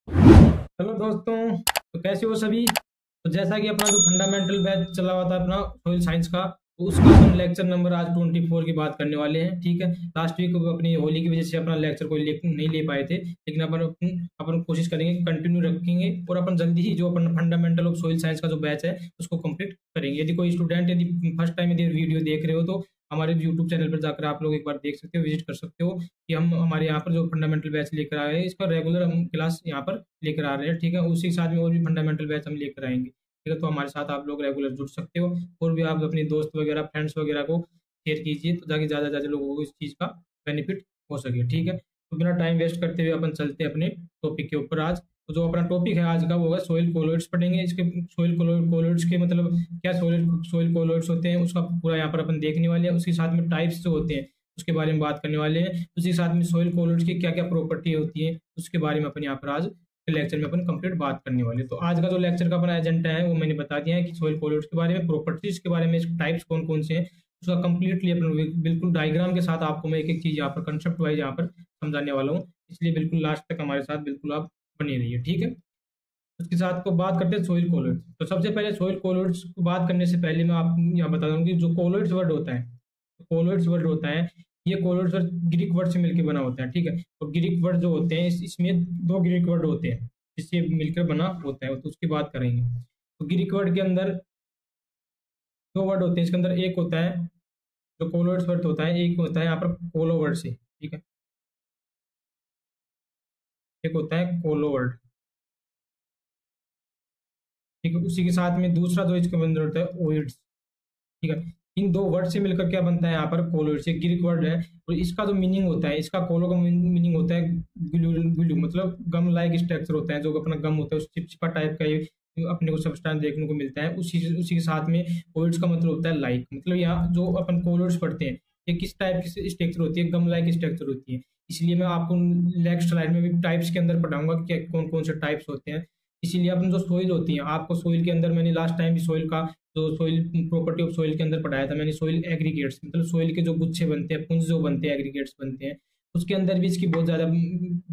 Hello दोस्तों। तो कैसे हो सभी। तो जैसा कि अपना जो फंडामेंटल बैच चला हुआ था अपना सोइल साइंस का, तो उसका अपन लेक्चर नंबर आज 24 की बात करने वाले हैं। ठीक है, लास्ट वीक अपनी होली की वजह से अपना लेक्चर कोई नहीं ले पाए थे, लेकिन अपन अपन कोशिश करेंगे, कंटिन्यू रखेंगे और अपन जल्दी ही जो अपन फंडामेंटल ऑफ सोइल साइंस का जो बैच है उसको कंप्लीट करेंगे। यदि कोई स्टूडेंट यदि फर्स्ट टाइम यदि वीडियो देख रहे हो तो हमारे यूट्यूब चैनल पर जाकर आप लोग एक बार देख सकते हो, विजिट कर सकते हो कि हम हमारे यहाँ पर जो फंडामेंटल बैच लेकर आए हैं इसका रेगुलर हम क्लास यहाँ पर लेकर आ रहे हैं। ठीक है, उसी के साथ में और भी फंडामेंटल बैच हम लेकर आएंगे। ठीक है, तो हमारे साथ आप लोग रेगुलर जुड़ सकते हो और भी आप अपने दोस्त वगैरह फ्रेंड्स वगैरह को शेयर कीजिए, तो ताकि ज़्यादा से ज़्यादा लोगों को इस चीज़ का बेनिफिट हो सके। ठीक है, तो बिना टाइम वेस्ट करते हुए अपन चलते हैं अपने टॉपिक के ऊपर। आज तो जो अपना टॉपिक है आज का वो है सोइल कोलोइड्स पढ़ेंगे। इसके सोइल कोलोइड्स के मतलब क्या सोइल सोइल कोलोइड्स होते हैं उसका पूरा यहाँ पर अपन देखने वाले हैं। उसके साथ में टाइप्स जो होते हैं उसके बारे में बात करने वाले हैं। उसी के साथ में सोइल कोलोइड्स की क्या क्या प्रॉपर्टी होती है उसके बारे में अपन यहाँ पर आज लेक्चर में अपन कंप्लीट बात करने वाले हैं। तो आज का जो लेक्चर का अपना एजेंडा है वो मैंने बता दिया है कि सोइल कोलोइड्स के बारे में, प्रॉपर्टीज के बारे में, टाइप्स कौन कौन से हैं उसका कंप्लीटली अपन बिल्कुल डायग्राम के साथ आपको मैं एक एक चीज यहाँ पर कंसेप्ट वाइज यहाँ पर समझाने वाला हूँ। इसलिए बिल्कुल लास्ट तक हमारे साथ बिल्कुल आप बने रहिए। ठीक है, उसके साथ को बात करते हैं सोइल कोलोइड्स। तो सबसे पहले सोइल कोलोइड्स को बात करने से पहले मैं आपको यहाँ बता दूँ कि जो कोलोइड्स वर्ड होता है, कोलोइड्स वर्ड होता है, ये कोलोइड्स वर्ड ग्रीक वर्ड से मिलकर बना होता है। ठीक है, और ग्रीक वर्ड जो होते हैं इसमें दो ग्रीक वर्ड होते हैं जिससे मिलकर बना होता है, तो उसकी बात करेंगे। तो ग्रीक वर्ड के अंदर दो वर्ड होते हैं, इसके अंदर एक होता है जो कोलोइड्स वर्ड होता है, एक होता है यहाँ पर कोलो वर्ड से। ठीक है, एक होता है कोलो वर्ड। ठीक है, उसी के साथ में दूसरा जो इसके अंदर होता है ओइड्स। ठीक है, इन दो वर्ड से मिलकर क्या बनता है यहाँ पर कोलोइड्स। ये ग्रीक वर्ड है और इसका जो मीनिंग होता है, इसका कोलो का मीनिंग होता है ग्लू मतलब गम लाइक स्ट्रक्चर होता है। जो अपना गम होता है उस चिपचिपा टाइप का ये अपने को सब्सटेंस देखने को मिलता है। उसी के साथ में ओइड्स का मतलब होता है लाइक, मतलब यहाँ जो अपन कोलोइड्स पढ़ते हैं ये किस टाइप की स्ट्रक्चर होती है, गम लाइक स्ट्रक्चर होती है। इसलिए मैं आपको नेक्स्ट स्लाइड में भी टाइप्स के अंदर पढ़ाऊंगा कि कौन कौन से टाइप्स होते हैं। इसीलिए अपन जो सोइल होती है, आपको सोइल के अंदर मैंने लास्ट टाइम भी सोइल का जो सोइल प्रॉपर्टी ऑफ सोइल के अंदर पढ़ाया था मैंने, सोइल एग्रीगेट्स मतलब सोइल के जो गुच्छे बनते हैं, पुंज जो बनते हैं, एग्रीगेट्स बनते हैं, उसके अंदर भी इसकी बहुत ज्यादा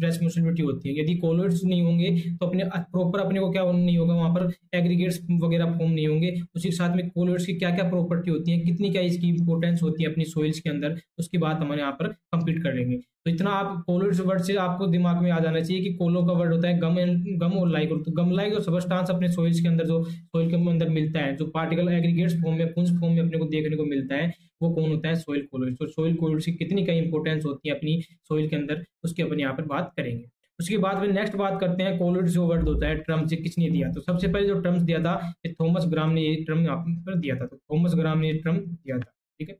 रेस्पॉन्सिबिलिटी होती है। यदि कोलोइड्स नहीं होंगे तो अपने प्रॉपर अपने को क्या नहीं होगा, वहां पर एग्रीगेट्स वगैरह फॉर्म नहीं होंगे। उसी के साथ में कोलोइड्स की क्या क्या प्रॉपर्टी होती है, कितनी क्या इसकी इंपॉर्टेंस होती है अपनी सोइल्स के अंदर, उसकी बात हमारे यहाँ पर कंप्लीट कर लेंगे। तो इतना आप कोलोइड्स वर्ड से आपको दिमाग में आ जाना चाहिए कि कोलो का वर्ड होता है गम गम और लाइक। तो गम लाइक जो सबस्टांस अपने सोइल्स के अंदर जो सोइल के अंदर मिलता है, जो पार्टिकल एग्रीगेट्स फॉर्म में, पुंज फॉर्म में अपने को देखने को मिलता है, वो कौन होता है, सोइल कोलोइड्स। तो सोइल कोलोइड्स की कितनी क्या इंपॉर्टेंस होती है अपनी सोइल के अंदर, उसकी अपन यहाँ पर बात करेंगे। उसके बाद में नेक्स्ट बात करते हैं कोलोइड्स जो वर्ड होता है, टर्म से किसने दिया। तो सबसे पहले जो टर्म्स दिया था ये थॉमस ग्राम ने, ये टर्म यहाँ पर दिया था। तो थॉमस ग्राम ने ये टर्म दिया था। ठीक है,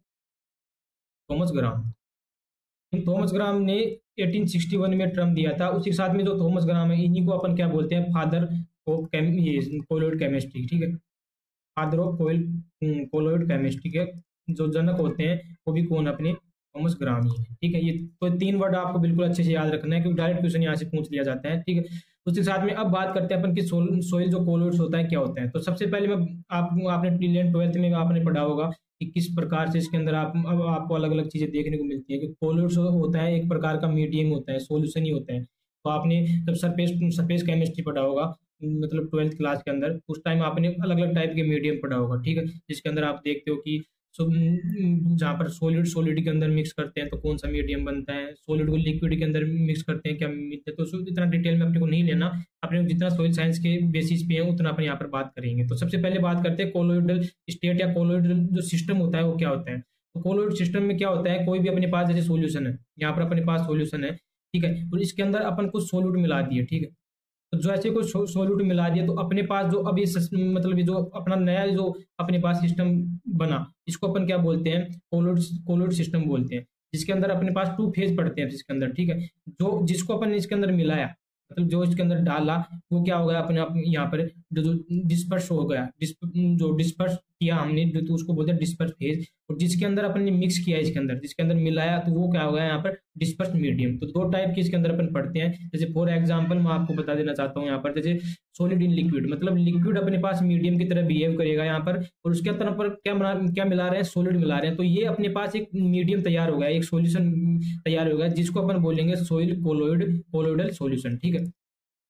थॉमस ग्राम, थॉमस ग्राम ने 1861 में टर्म दिया था। उसी के साथ में जो थॉमस ग्राम है इन्हीं को अपन क्या बोलते हैं, फादर ऑफ ये कोलोइड केमिस्ट्री। ठीक है, फादर ऑफ कोलोइड केमिस्ट्री के जो जनक होते हैं वो भी कौन, अपने थॉमस ग्राम ही है। ठीक है, ये तो तीन वर्ड आपको बिल्कुल अच्छे से याद रखना है क्योंकि डायरेक्ट क्वेश्चन यहाँ से पूछ लिया जाता है। ठीक है, उसके साथ में अब बात करते हैं अपन की सोइल जो कोलोइड्स होता है क्या होता है। तो सबसे पहले मैं आपने 11th में आपने पढ़ा होगा कि किस प्रकार से इसके अंदर अब आपको अलग अलग चीजें देखने को मिलती है कि कोलोइड्स होता है एक प्रकार का मीडियम होता है, सोल्यूशन ही होता है। तो आपने जब सरफेस सरफेस केमिस्ट्री पढ़ा होगा मतलब 12th क्लास के अंदर, उस टाइम आपने अलग अलग टाइप के मीडियम पढ़ा होगा। ठीक है, जिसके अंदर आप देखते हो कि जहाँ पर सॉलिड सॉलिड के अंदर मिक्स करते हैं तो कौन सा मीडियम बनता है, सॉलिड को लिक्विड के अंदर मिक्स करते हैं क्या मिलता है। तो इतना डिटेल में अपने को नहीं लेना, अपने को जितना सोइल साइंस के बेसिस पे है उतना अपन यहाँ पर बात करेंगे। तो सबसे पहले बात करते हैं कोलोइडल स्टेट या कोलोइडल जो सिस्टम होता है वो क्या होता है। तो कोलोइड सिस्टम में क्या होता है, कोई भी अपने पास जैसे सोल्यूशन है, यहाँ पर अपने पास सोल्यूशन है। ठीक है, तो इसके अंदर अपन कुछ सोल्यूट मिला दिए। ठीक है, तो जो ऐसे कोई सोल्यूट मिला दिया तो अपने पास जो अभी मतलब ये जो अपना नया जो अपने पास सिस्टम बना इसको अपन क्या बोलते हैं, कोलोइड कोलोइड सिस्टम बोलते हैं। जिसके अंदर अपने पास टू फेज पड़ते हैं जिसके अंदर। ठीक है, जो जिसको अपन इसके अंदर मिलाया मतलब जो इसके अंदर डाला वो क्या हो गया अपने आप यहाँ पर जो डिस्पर्स हो गया, जो डिस्पर्स किया हमने जो, तो उसको बोलते हैं डिस्पर्स फेज। और जिसके अंदर अपन ने मिक्स किया इसके अंदर, जिसके अंदर मिलाया, तो वो क्या हो गया यहाँ पर डिस्पर्स मीडियम। तो दो टाइप के इसके अंदर अपन पढ़ते हैं। जैसे फॉर एग्जांपल मैं आपको बता देना चाहता हूँ यहाँ पर, जैसे सॉलिड इन लिक्विड मतलब लिक्विड अपने पास मीडियम की तरह बिहेव करेगा यहाँ पर, और उसके अंदर पर क्या मिला रहे हैं, सॉलिड मिला रहे हैं। तो ये अपने पास एक मीडियम तैयार हो गया, एक सोल्यूशन तैयार हो गया जिसको अपन बोलेंगे सोइल कोलोइडल सोल्यूशन। ठीक है,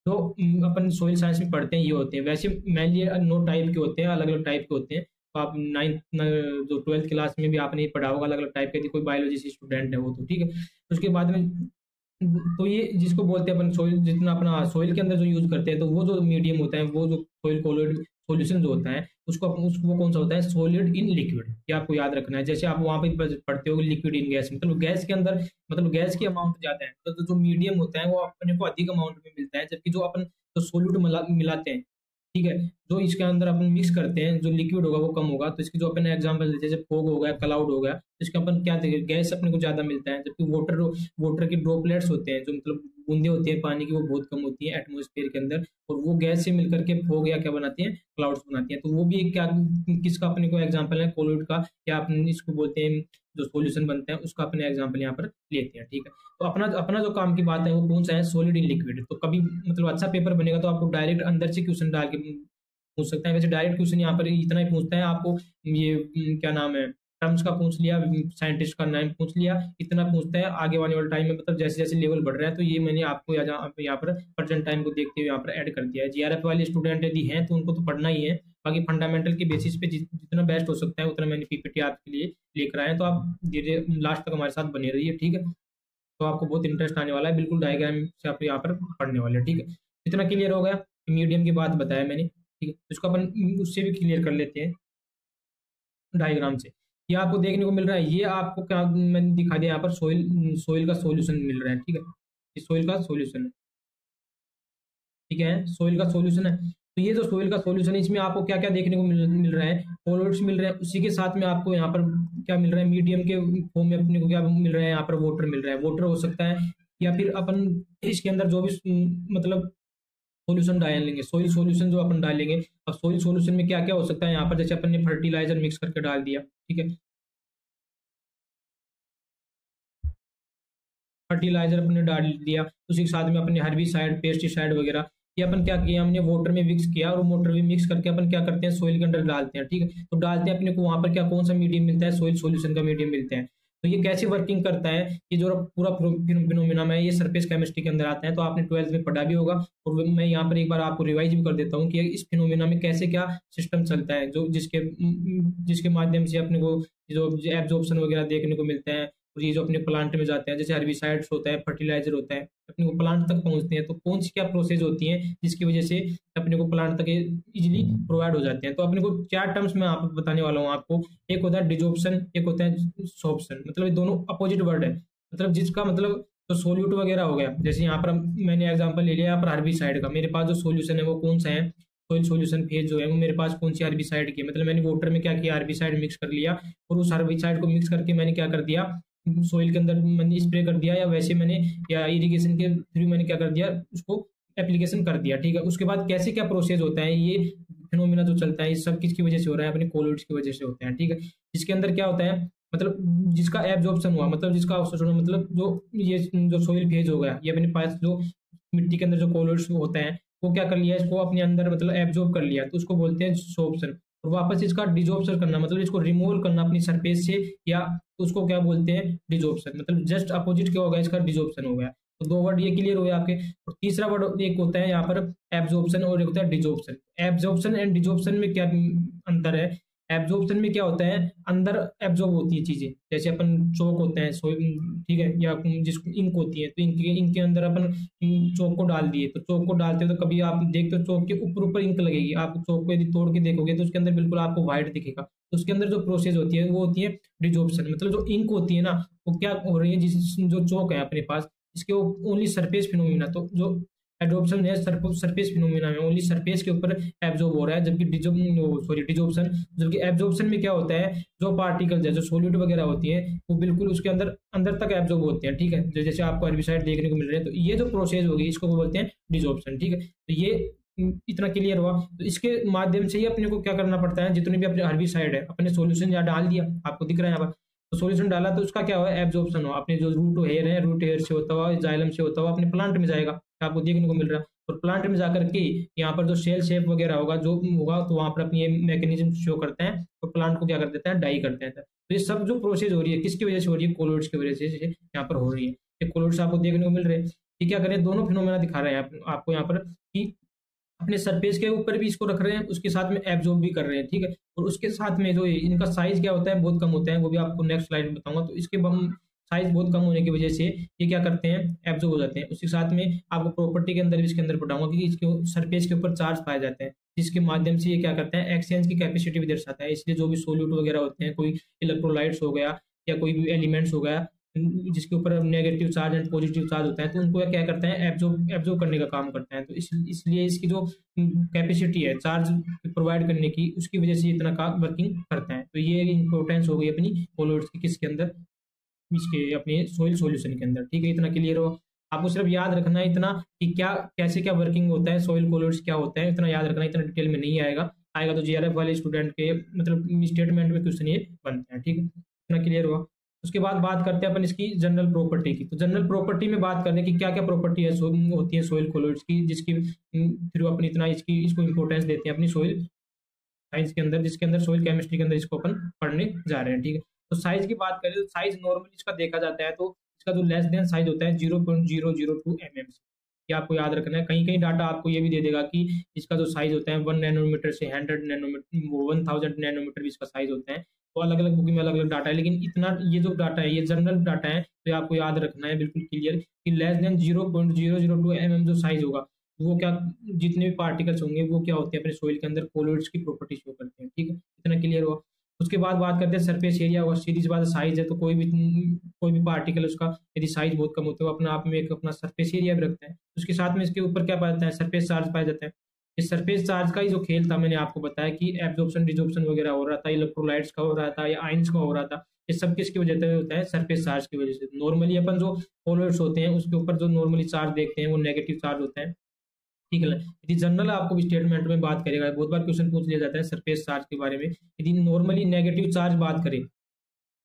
जो अपन सोइल साइंस में पढ़ते हैं ये होते हैं। वैसे मेनली 9 टाइप के होते हैं, अलग अलग टाइप के होते हैं। तो आप 9th जो 12th क्लास में भी आपने ये पढ़ा होगा, अलग अलग टाइप के, कोई बायोलॉजी से स्टूडेंट है वो तो ठीक है। उसके बाद में तो ये जिसको बोलते हैं अपन सोइल, जितना अपना सोइल के अंदर जो यूज करते हैं, तो वो जो मीडियम होता है, वो जो सोइल कोलोइड सॉल्यूशन जो होता है, उसको वो कौन सा होता है, सॉलिड इन लिक्विड। ये आपको याद रखना है। जैसे आप वहां पे पढ़ते हो लिक्विड इन गैस, मतलब गैस के अंदर, मतलब गैस की अमाउंट ज्यादा है, तो जो मीडियम होता है वो अपने को अधिक अमाउंट में मिलता है, जबकि जो अपन जो सोल्यूट मिलाते हैं, ठीक है, जो इसके अंदर अपन मिक्स करते हैं, जो लिक्विड होगा वो कम होगा। तो इसकी जो अपन एग्जांपल देते हैं, जैसे फोग हो गया, क्लाउड हो गया, तो इसके अपन क्या देखें, गैस अपने को ज्यादा मिलता है, जबकि वाटर के ड्रॉपलेट्स होते हैं, जो मतलब बूंदे होती है पानी की, वो बहुत कम होती है एटमोस्फेयर के अंदर, और वो गैस से मिलकर के फोग या क्या बनाती है, क्लाउड्स बनाती है। तो वो भी एक क्या, किसका अपने को एग्जाम्पल है, कोलोइड का, या अपन इसको बोलते हैं जो सॉल्यूशन बनता है उसका अपने एग्जाम्पल यहाँ पर लेते हैं, ठीक है। तो अपना अपना जो काम की बात है वो कौन सा है, सॉलिड इन लिक्विड। तो कभी मतलब अच्छा पेपर बनेगा तो आपको डायरेक्ट अंदर से क्वेश्चन डाल के पूछ सकता है। वैसे डायरेक्ट क्वेश्चन यहाँ पर इतना ही पूछता है आपको, ये क्या नाम है, टर्म्स का पूछ लिया, साइंटिस्ट का नाम पूछ लिया, इतना पूछता है। आगे वाले वाले टाइम में मतलब जैसे जैसे लेवल बढ़ रहा है, तो ये मैंने आपको यहाँ पर प्रेजेंट टाइम को देखते हुए यहाँ पर ऐड कर दिया है। जीआरएफ वाले स्टूडेंट यदि हैं तो उनको तो पढ़ना ही है, बाकी फंडामेंटल के बेसिस पे जितना बेस्ट हो सकता है उतना मैंने पीपीटी आपके लिए लेकर आए हैं। तो आप धीरे लास्ट तक हमारे साथ बने रहिए, ठीक है। तो आपको बहुत इंटरेस्ट आने वाला है, बिल्कुल डायग्राम से आप यहाँ पर पढ़ने वाले हैं, ठीक है। इतना क्लियर हो गया, मीडियम की बात बताया मैंने, ठीक है। इसको अपन उससे भी क्लियर कर लेते हैं डायग्राम से। ये आपको देखने को मिल रहा है, ये आपको क्या मैंने दिखा दिया यहाँ पर, सोइल सोइल का सॉल्यूशन मिल रहा है, ठीक है। ये सोइल का सॉल्यूशन है, ठीक है, सोइल का सॉल्यूशन है। तो ये जो सोइल का सॉल्यूशन है, इसमें आपको क्या क्या देखने को मिल रहा है, कोलोइड्स मिल रहे हैं, उसी के साथ में आपको यहाँ पर क्या मिल रहा है, मीडियम के फॉर्म में अपने को क्या मिल रहा है, यहाँ पर वाटर मिल रहा है। वाटर हो सकता है, या फिर अपन इसके अंदर जो भी मतलब सॉल्यूशन डालेंगे, सोइल सॉल्यूशन जो अपन डालेंगे, अब सोइल सॉल्यूशन में क्या क्या हो सकता है, यहाँ पर जैसे अपन ने फर्टिलाइजर मिक्स करके डाल दिया, ठीक है, फर्टिलाइजर अपने डाल दिया, उसी के साथ में अपने हर्बिसाइड, पेस्टिसाइड वगैरह, ये अपन क्या किया, हमने वाटर में मिक्स किया, और वाटर में मिक्स करके अपन क्या करते हैं, सोइल के अंदर डालते हैं, ठीक है। तो डालते हैं, अपने को वहां पर क्या कौन सा मीडियम मिलता है, सोइल सॉल्यूशन का मीडियम मिलता है। तो ये कैसे वर्किंग करता है, ये जो पूरा फिनोमिना है, ये सरफेस केमिस्ट्री के अंदर आता है, तो आपने 12th में पढ़ा भी होगा। और मैं यहाँ पर एक बार आपको रिवाइज भी कर देता हूँ कि इस फिनोमिना में कैसे क्या सिस्टम चलता है, जो जिसके जिसके माध्यम से अपने को जो एब्जॉर्प्शन वगैरह देखने को मिलता है, और ये जो अपने प्लांट में जाते हैं, जैसे हर्बिसाइड्स होता है, फर्टिलाइजर होता है, अपने को प्लांट तक पहुंचते हैं, तो कौन सी क्या प्रोसेस होती है जिसकी वजह से अपने को प्लांट तक इजीली प्रोवाइड हो जाते हैं। तो अपने को 4 टर्म्स में आप बताने वाला हूँ आपको। एक होता है डिजॉर्प्शन, एक होता है सोर्प्शन, मतलब ये दोनों अपोजिट वर्ड है, मतलब जिसका मतलब तो सोल्यूट वगैरह हो गया। जैसे यहाँ पर मैंने एग्जाम्पल ले लिया यहाँ पर हर्बिसाइड का, मेरे पास जो सोल्यूशन है वो कौन सा है, सोइल सॉल्यूशन फेज जो है वो मेरे पास कौन सी हर्बिसाइड की, मतलब मैंने वाटर में क्या किया, हर्बिसाइड मिक्स कर लिया, और उस हर्बिसाइड को मिक्स करके मैंने क्या कर दिया, सोइल के अंदर मैंने स्प्रे कर दिया, या वैसे मैंने या इरिगेशन के थ्रू मैंने क्या कर दिया, उसको एप्लीकेशन कर दिया, ठीक है। उसके बाद कैसे क्या प्रोसेस होता है, ये फिनोमिना जो चलता है, ये सब किसकी वजह से हो रहा है, अपने कोलोइड्स की वजह से होते हैं, ठीक है। इसके अंदर क्या होता है, मतलब जिसका एब्जॉर्प्शन हुआ, मतलब जिसका मतलब जो ये जो सोइल फेज हो गया, ये अपने पास जो मिट्टी के अंदर जो कोलोइड्स होता है वो क्या कर लिया, इसको अपने अंदर मतलब एब्जॉर्ब कर लिया, तो उसको बोलते हैं सोर्प्शन। और वापस इसका डिजॉर्प्शन करना, मतलब इसको रिमूव करना अपनी सरफेस से, या उसको क्या बोलते हैं, डिजॉर्प्शन, मतलब जस्ट अपोजिट क्या होगा, इसका डिजॉर्प्शन हो गया। तो 2 वर्ड ये क्लियर हुए आपके। और तीसरा वर्ड एक होता है यहाँ पर एब्जॉर्प्शन, और एक होता है डिजॉर्प्शन। एब्जॉर्प्शन एंड डिजॉर्प्शन में क्या अंतर है, एब्जॉर्प्शन में क्या होता है, अंदर एब्जॉर्ब होती है चीजें, जैसे अपन चौक होते हैं, ठीक है, या जिसको इंक होती है, तो इंक के अंदर अपन चौक को डाल दिए, तो चौक को डालते हो तो कभी आप देखते हो चौक के ऊपर ऊपर इंक लगेगी, आप चौक को यदि तोड़ के देखोगे तो उसके अंदर बिल्कुल आपको व्हाइट दिखेगा। तो उसके अंदर जो प्रोसेस होती है वो होती है डिजॉर्प्शन, मतलब जो इंक होती है ना वो क्या हो रही है, जिस जो चौक है अपने पास, इसके ओनली सरफेस फिनोमिना, तो जो एडोप्शन है सरफेस फिनोमिना में ओनली सरफेस के ऊपर एब्जॉर्ब हो रहा है, जबकि डिजॉर्प्शन, जबकि एब्जॉर्प्शन में क्या होता है, जो पार्टिकल्स है, जो सॉलिड वगैरह होती है, वो बिल्कुल उसके अंदर अंदर तक एब्जॉर्ब होते हैं, ठीक है। जैसे आपको हर्बिसाइड देखने को मिल रहे हैं, तो ये जो प्रोसेस होगी इसको बोलते हैं डिजॉर्प्शन, ठीक है। तो ये इतना क्लियर हुआ। तो इसके माध्यम से ही अपने को क्या करना पड़ता है, जितने भी अपने हर्बिसाइड है अपने सॉल्यूशन यहाँ डाल दिया, आपको दिख रहा है यहाँ पर, तो सॉल्यूशन डाला तो उसका क्या हुआ, एब्जॉर्प्शन हो, अपने जो रूट हेयर है, रूट हेयर से होता हुआ, जाइलम से होता हुआ अपने प्लांट में जाएगा, आपको देखने को मिल रहा है। और प्लांट में जाकर के यहाँ पर जो सेल शेप वगैरह होगा जो होगा, तो वहां पर अपनी ये मैकेनिज्म शो करते हैं, और प्लांट को क्या कर देता है, डाई करते हैं। तो ये सब जो प्रोसेस हो रही है किसकी वजह से हो रही है, कोलोइड्स की वजह से यहाँ पर हो रही है। ये कोलोइड्स आपको देखने को मिल रहे हैं। ये क्या करें, दोनों फिनोमेना दिखा रहे हैं आपको यहाँ पर कि अपने सरफेस के ऊपर भी इसको रख रहे हैं, उसके साथ में एब्जॉर्ब भी कर रहे हैं, ठीक है। और उसके साथ में जो इनका साइज क्या होता है, बहुत कम होता है, वो भी आपको नेक्स्ट स्लाइड में बताऊंगा। तो इसके साइज बहुत कम होने की वजह से ये क्या करते हैं, एब्जॉर्ब हो जाते हैं। उसके साथ में आपको प्रॉपर्टी के अंदर भी इसके अंदर बताऊंगा कि इसके सरफेस के ऊपर चार्ज पाए जाते हैं, जिसके माध्यम से ये क्या करते हैं, एक्सचेंज की कैपेसिटी भी दर्शाता है। इसलिए जो भी सोल्यूट वगैरह होते हैं, कोई इलेक्ट्रोलाइट्स हो गया या कोई भी एलिमेंट्स हो गया जिसके ऊपर negative charge and positive charge होता है, तो उनको क्या करता है, एब्जॉर्ब करने का काम करता है। तो इसलिए इसकी जो कैपेसिटी है चार्ज प्रोवाइड करने की, उसकी वजह से इतना का वर्किंग करता है। तो ये इंपॉर्टेंस हो गई अपनी कोलोइड्स की, किसके अंदर, इसके अपने सोइल सॉल्यूशन के अंदर, ठीक है। इतना क्लियर हो, आपको सिर्फ याद रखना है इतना कि क्या कैसे क्या वर्किंग होता है, सॉइल कोलोइड्स क्या होता है, इतना याद रखना, इतना डिटेल में नहीं आएगा। आएगा तो जीआरएफ वाले स्टूडेंट के मतलब स्टेटमेंट में क्वेश्चन ये बनते हैं, ठीक है। इतना क्लियर हुआ। उसके बाद बात करते हैं अपन इसकी जनरल प्रॉपर्टी की। तो जनरल प्रॉपर्टी में बात करने की क्या क्या प्रॉपर्टी है होती है सोइल कोलोइड्स की, जिसकी फिर अपन इतना इसको इंपॉर्टेंस देते हैं अपनी सोइल साइंस के अंदर, जिसके अंदर सोइल केमिस्ट्री के अंदर इसको अपन पढ़ने जा रहे हैं, ठीक है। तो साइज की बात करें तो साइज नॉर्मली इसका देखा जाता है तो इसका जो लेस देन साइज होता है 0.002 mm। ये आपको याद रखना है। कहीं कहीं डाटा आपको ये भी दे देगा कि इसका जो साइज होता है 1 नैनोमीटर से 100 नैनोमीटर 1000 नैनोमीटर भी इसका साइज होता है। तो अलग अलग बुक में अलग अलग डाटा है, लेकिन इतना ये जो डाटा है ये जनरल डाटा है, तो आपको याद रखना है बिल्कुल क्लियर कि लेस देन 0.002 mm जो साइज होगा वो क्या, जितने भी पार्टिकल्स होंगे वो क्या होते हैं अपने सोइल के अंदर कोलोइड्स की प्रॉपर्टी शो करते हैं, ठीक है। इतना क्लियर हुआ। उसके बाद बात करते हैं सरफेस एरिया और सीधी सी बात साइज है, तो कोई भी पार्टिकल उसका यदि साइज बहुत कम होता है वो अपने आप में एक अपना सरफेस एरिया भी रखता है। उसके साथ में इसके ऊपर क्या पाया जाता है, सरफेस चार्ज पाया जाता है। इस सरफेस चार्ज का ही जो खेल था मैंने आपको बताया कि एब्जॉर्प्शन डिजॉर्प्शन वगैरह हो रहा था, इलेक्ट्रोलाइट्स का हो रहा था या आयंस का हो रहा था, ये सब किसकी वजह से होता है, सरफेस चार्ज की वजह से। नॉर्मली अपन जो कोलोइड्स होते हैं उसके ऊपर जो नॉर्मली चार्ज देखते हैं वो नेगेटिव चार्ज होता है, ठीक है। यदि जनरल आपको स्टेटमेंट में बात करेगा, बहुत बार क्वेश्चन पूछ लिया जाता है सरफेस चार्ज के बारे में। यदि नॉर्मली नेगेटिव चार्ज बात करें,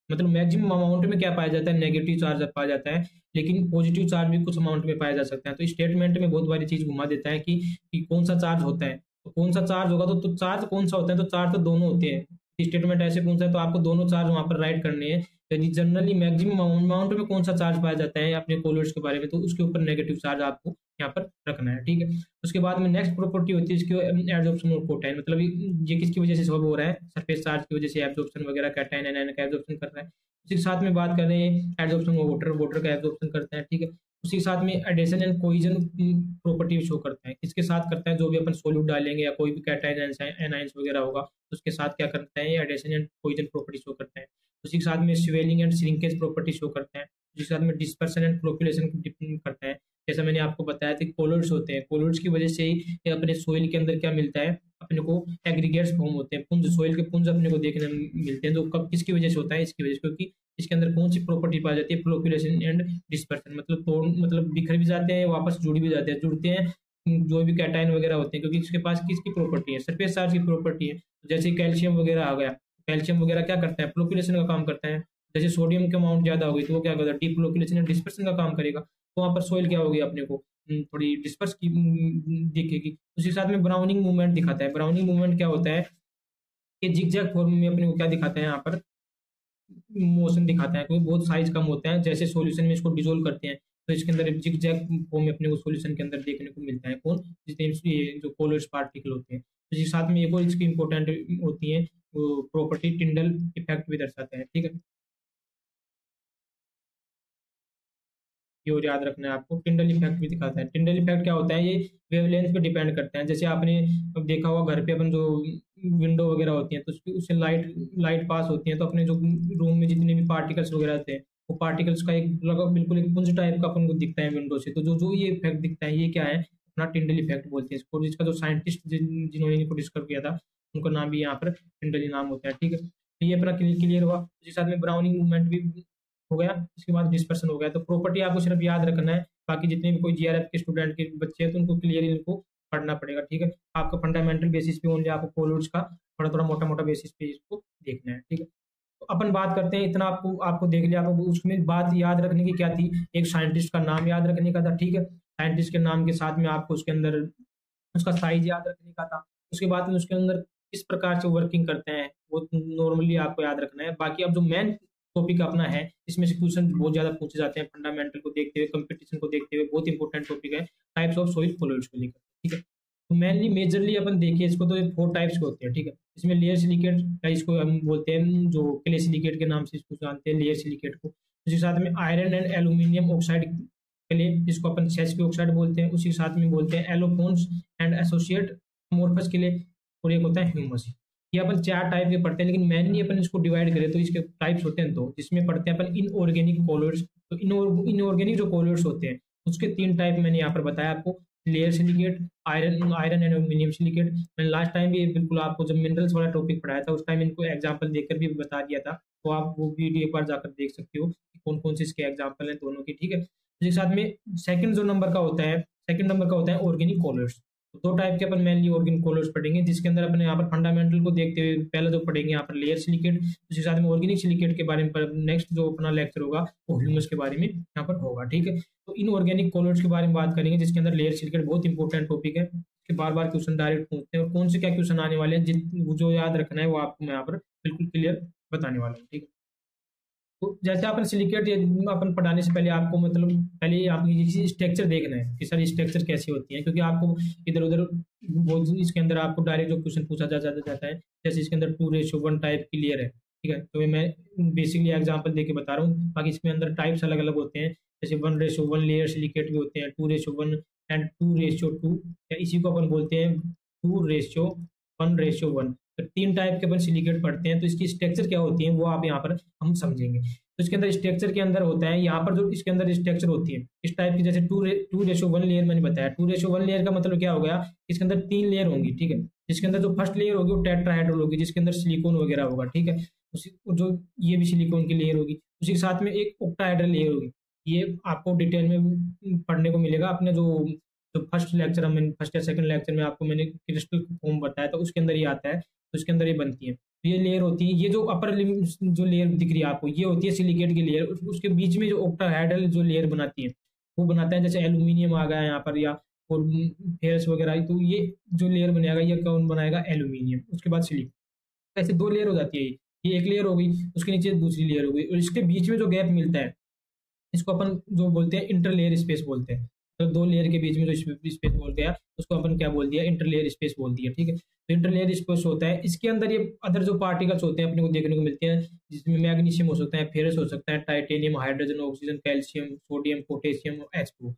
मतलब मैक्सिमम अमाउंट में क्या पाया जाता है, नेगेटिव चार्ज पाया जाता है, लेकिन पॉजिटिव चार्ज भी कुछ अमाउंट में पाया जा सकता है। तो स्टेटमेंट में बहुत बारी चीज घुमा देता है कि कौन सा चार्ज होता है, तो कौन सा चार्ज होगा, तो चार्ज कौन सा होता है, तो चार्ज तो दोनों होते हैं। स्टेटमेंट ऐसे पूछा है तो आपको दोनों चार्ज वहां पर राइट करने हैं। यदि जनरली मैक्सिमम अमाउंट में कौन सा चार्ज पाया जाता है अपने कोलोइड्स के बारे में, तो उसके ऊपर नेगेटिव चार्ज आपको यहाँ पर रखना है, ठीक है। उसके बाद में नेक्स्ट प्रॉपर्टी होती है इसकी एब्जॉर्प्शन और कोटाइन, मतलब ये किसकी वजह से सब हो रहा है, सरफेस चार्ज की वजह से एब्जॉर्प्शन वगैरह, कैटाइन एनायन का एब्जॉर्प्शन कर रहा है। उसी के साथ में बात कर रहे हैं एब्जॉर्प्शन वाटर का एब्जॉर्प्शन करता है, ठीक है। उसी के साथ में एडिशन एंड कोइजन प्रॉपर्टी शो करता है, किसके साथ करता है, जो भी अपन सोल्यूट डालेंगे या कोई भी कैटाइन एनायंस वगैरह होगा तो उसके साथ क्या करता है, एडिशन एंड कोइजन प्रॉपर्टी शो करता है। उसी के साथ में swelling and shrinkage property show करता है। उसी के साथ में डिस्पर्सन एंड फ्लोकुलेशन करता है। जैसा मैंने आपको बताया था कोलोइड्स होते हैं, कोलोइड्स की वजह से ही अपने सोइल के अंदर क्या मिलता है, अपने को एग्रीगेट्स फॉर्म होते हैं, पुंज, सोइल के पुंज अपने को देखने मिलते हैं। जो कब किसकी वजह से होता है, इसकी वजह से, क्योंकि इसके अंदर कौन सी प्रॉपर्टी पाई जाती है, फ्लोकुलेशन एंड डिस्पर्सन, मतलब तोड़, मतलब बिखर भी जाते हैं, वापस जुड़ भी जाते हैं, जुड़ते हैं जो भी कैटाइन वगैरह होते हैं, क्योंकि इसके पास किसकी प्रॉपर्टी है, सरफेस चार्ज की प्रॉपर्टी है। जैसे कैल्शियम वगैरह आ गया, कैल्शियम वगैरह क्या करता है, फ्लोकुलेशन का काम करता है। जैसे सोडियम की अमाउंट ज्यादा होगी तो वो क्या करता है, डीफ्लोकुलेशन एंड डिस्पर्सन का काम करेगा। तो वहाँ पर सोइल क्या होगी, अपने को थोड़ी डिस्पर्स की दिखेगी। उसके साथ में ब्राउनिंग मूवमेंट दिखाता है। ब्राउनिंग मूवमेंट क्या होता है कि जिगजैग फॉर्म में अपने को क्या दिखाता है, यहाँ पर मोशन दिखाता है, क्योंकि बहुत साइज कम होता है। जैसे सॉल्यूशन में इसको डिसोल्व करते हैं तो इसके अंदर जिगजैग फॉर्म में अपने को सॉल्यूशन के अंदर देखने को मिलता है, कौन, जितने ये जो कोलोइड्स पार्टिकल होते हैं। तो इसके साथ में एक और इसकी इंपॉर्टेंट होती है प्रॉपर्टी, टिंडल इफेक्ट भी दर्शाता है, ठीक है। ये और याद रखना है आपको, टिंडल इफेक्ट भी दिखाता है। टिंडल इफेक्ट क्या होता है, ये वेवलेंथ पे डिपेंड करता है। जैसे आपने अब देखा होगा घर पे अपन जो विंडो वगैरह होती है तो उससे लाइट लाइट पास होती है, तो अपने जो रूम में जितने भी पार्टिकल्स वगैरह होते हैं वो पार्टिकल्स का एक लगभग बिल्कुल एक पुंज टाइप का अपन को दिखता है विंडो से। तो जो जो ये इफेक्ट दिखता है ये क्या है, अपना टिंडल इफेक्ट बोलते हैं इसको, जिसका जो साइंटिस्ट जिन्होंने इनको डिस्कवर किया था उनका नाम भी यहाँ पर टिंडल नाम होता है, ठीक है। तो ये अपना क्लियर हुआ। उसके साथ में ब्राउनिंग मूवमेंट भी हो गया, इसके बाद डिस्पर्सन हो गया। तो प्रॉपर्टी आपको सिर्फ याद रखना है, बाकी जितने भी कोई जीआरएफ के स्टूडेंट के बच्चे हैं तो उनको क्लियर इनको पढ़ना पड़ेगा, ठीक है। आपका फंडामेंटल बेसिस पे ओनली आपको कोलोइड्स का थोड़ा थोड़ा मोटा मोटा बेसिस पे इसको देखना है, ठीक है। तो अपन बात करते हैं, इतना आपको आपको देख लिया, आपको उसमें बात याद रखने की क्या थी, एक साइंटिस्ट का नाम याद रखने का था, ठीक है। साइंटिस्ट के नाम के साथ में आपको उसके अंदर उसका साइज याद रखने का था। उसके बाद में उसके अंदर किस प्रकार से वर्किंग करते हैं वो नॉर्मली आपको याद रखना है। बाकी अब जो मेन टॉपिक अपना है, इसमें से क्वेश्चन बहुत ज्यादा पूछे जाते हैं फंडामेंटल को देखते हुए, कंपटीशन को देखते हुए, बहुत इंपॉर्टेंट टॉपिक है टाइप्स ऑफ सॉइल फ्लूइड्स को लेकर, ठीक है। तो मेनली मेजरली अपन देखिए इसको तो 4 टाइप्स के होते हैं, ठीक है। इसमें लेयर सिलिकेट का इसको हम बोलते हैं, जो क्ले सिलिकेट के नाम से इसको जानते हैं लेयर सिलिकेट को। उसके साथ में iron and aluminium oxide clay, जिसको अपन सेस्फी ऑक्साइड बोलते हैं। उसी के साथ में बोलते हैं एलोफोन्स एंड एसोसिएट मोर्फस क्ले, और एक होता है ह्यूमस। ये अपन 4 टाइप के पढ़ते हैं, लेकिन मेनली अपन इसको डिवाइड करें तो इसके टाइप्स होते हैं 2, जिसमें पढ़ते हैं अपन इनऑर्गेनिक कोलोइड्स। तो इनऑर्गेनिक जो कोलोइड्स होते हैं उसके 3 टाइप मैंने यहाँ पर बताया आपको, layer silicate, iron and aluminium silicate. मैंने लास्ट टाइम भी बिल्कुल आपको जब मिनरल्स वाला टॉपिक पढ़ाया था उस टाइम इनको एग्जांपल देकर भी बता दिया था, तो आप वो वीडियो एक बार जाकर देख सकते हो कि कौन कौन से इसके एग्जाम्पल हैं दोनों की, ठीक है। उसके साथ में सेकंड नंबर का होता है ऑर्गेनिक कोलोइड्स। तो 2 टाइप के अपन मेनली ऑर्गेनिक कोलोइड्स पढ़ेंगे, जिसके अंदर अपन यहाँ पर फंडामेंटल को देखते हुए पहले जो पढ़ेंगे यहाँ पर लेयर सिलिकेट, उसके साथ में ऑर्गेनिक सिलिकेट के बारे में नेक्स्ट जो अपना लेक्चर होगा वो ह्यूमस के बारे में यहाँ पर होगा, ठीक है। तो इन ऑर्गेनिक कोलोइड्स के बारे में बात करेंगे, जिसके अंदर लेयर सिलिकेट बहुत इंपॉर्टेंट टॉपिक है, इसके बार बार क्वेश्चन डायरेक्ट पूछते हैं, और कौन से क्या क्वेश्चन आने वाले हैं जो याद रखना है वो आपको मैं यहाँ पर बिल्कुल क्लियर बताने वाला हूँ, ठीक है। तो जैसे अपन सिलिकेट अपन पढ़ाने से पहले आपको मतलब पहले आप स्ट्रक्चर देखना है कि सर स्ट्रक्चर कैसी होती है, क्योंकि आपको इधर उधर इसके अंदर आपको डायरेक्ट जो क्वेश्चन पूछा जाता है, जैसे इसके अंदर 2:1 टाइप की लेयर है, ठीक है। तो मैं बेसिकली एग्जांपल देके बता रहा हूँ, बाकी इसमें अंदर टाइप्स अलग अलग होते हैं, जैसे 1:1 लेयर सिलिकेट भी होते हैं, 2:1 एंड 2:2, या इसी को अपन बोलते हैं 2:1:1। तो 3 टाइप के अपन सिलिकेट पढ़ते हैं, तो इसकी स्ट्रक्चर क्या होती है वो आप यहाँ पर हम समझेंगे। तो इसके अंदर स्ट्रक्चर के अंदर होता है, यहाँ पर जो इसके अंदर स्ट्रक्चर होती है इस टाइप की, जैसे 2:1 लेयर मैंने बताया। 2:1 लेयर का मतलब क्या हो गया, इसके अंदर 3 लेयर होंगी, ठीक है। जिसके अंदर जो फर्स्ट लेयर होगी वो टेट्राहेड्रल होगी, जिसके अंदर सिलिकॉन वगैरह होगा, ठीक है। उसी जो ये भी सिलिकॉन की लेयर होगी, उसी के साथ में एक ऑक्टाहेड्रल लेयर होगी। ये आपको डिटेल में पढ़ने को मिलेगा अपने जो फर्स्ट लेक्चर मैंने फर्स्ट या सेकंड लेक्चर में आपको मैंने क्रिस्टल फॉर्म बताया था, उसके अंदर ये आता है, तो उसके अंदर ये बनती है। तो ये लेयर होती है, ये जो अपर जो लेयर दिख रही है आपको ये होती है सिलिकेट की लेयर। उसके बीच में जो ऑक्टाहेड्रल जो लेयर बनाती है वो बनाता है, जैसे एल्यूमिनियम आ गया यहाँ पर, या और फेरस वगैरह, तो ये जो लेयर बनेगा ये कौन बनाएगा, एल्यूमिनियम। उसके बाद सिलिकॉन, ऐसे 2 लेयर हो जाती है। ये एक लेयर हो गई, उसके नीचे दूसरी लेयर हो गई, और इसके बीच में जो गैप मिलता है इसको अपन जो बोलते हैं इंटरलेयर स्पेस बोलते हैं। तो 2 लेयर के बीच में जो स्पेस बोल दिया उसको अपन क्या बोल दिया, इंटरलेयर स्पेस बोल दिया, ठीक है। तो इंटरलेयर स्पेस होता है, इसके अंदर ये अदर जो पार्टिकल्स होते हैं अपने को देखने को मिलते हैं, जिसमें मैग्नीशियम हो सकता है, फेरस हो सकता है, titanium, hydrogen, oxygen, calcium, sodium, potassium और H2।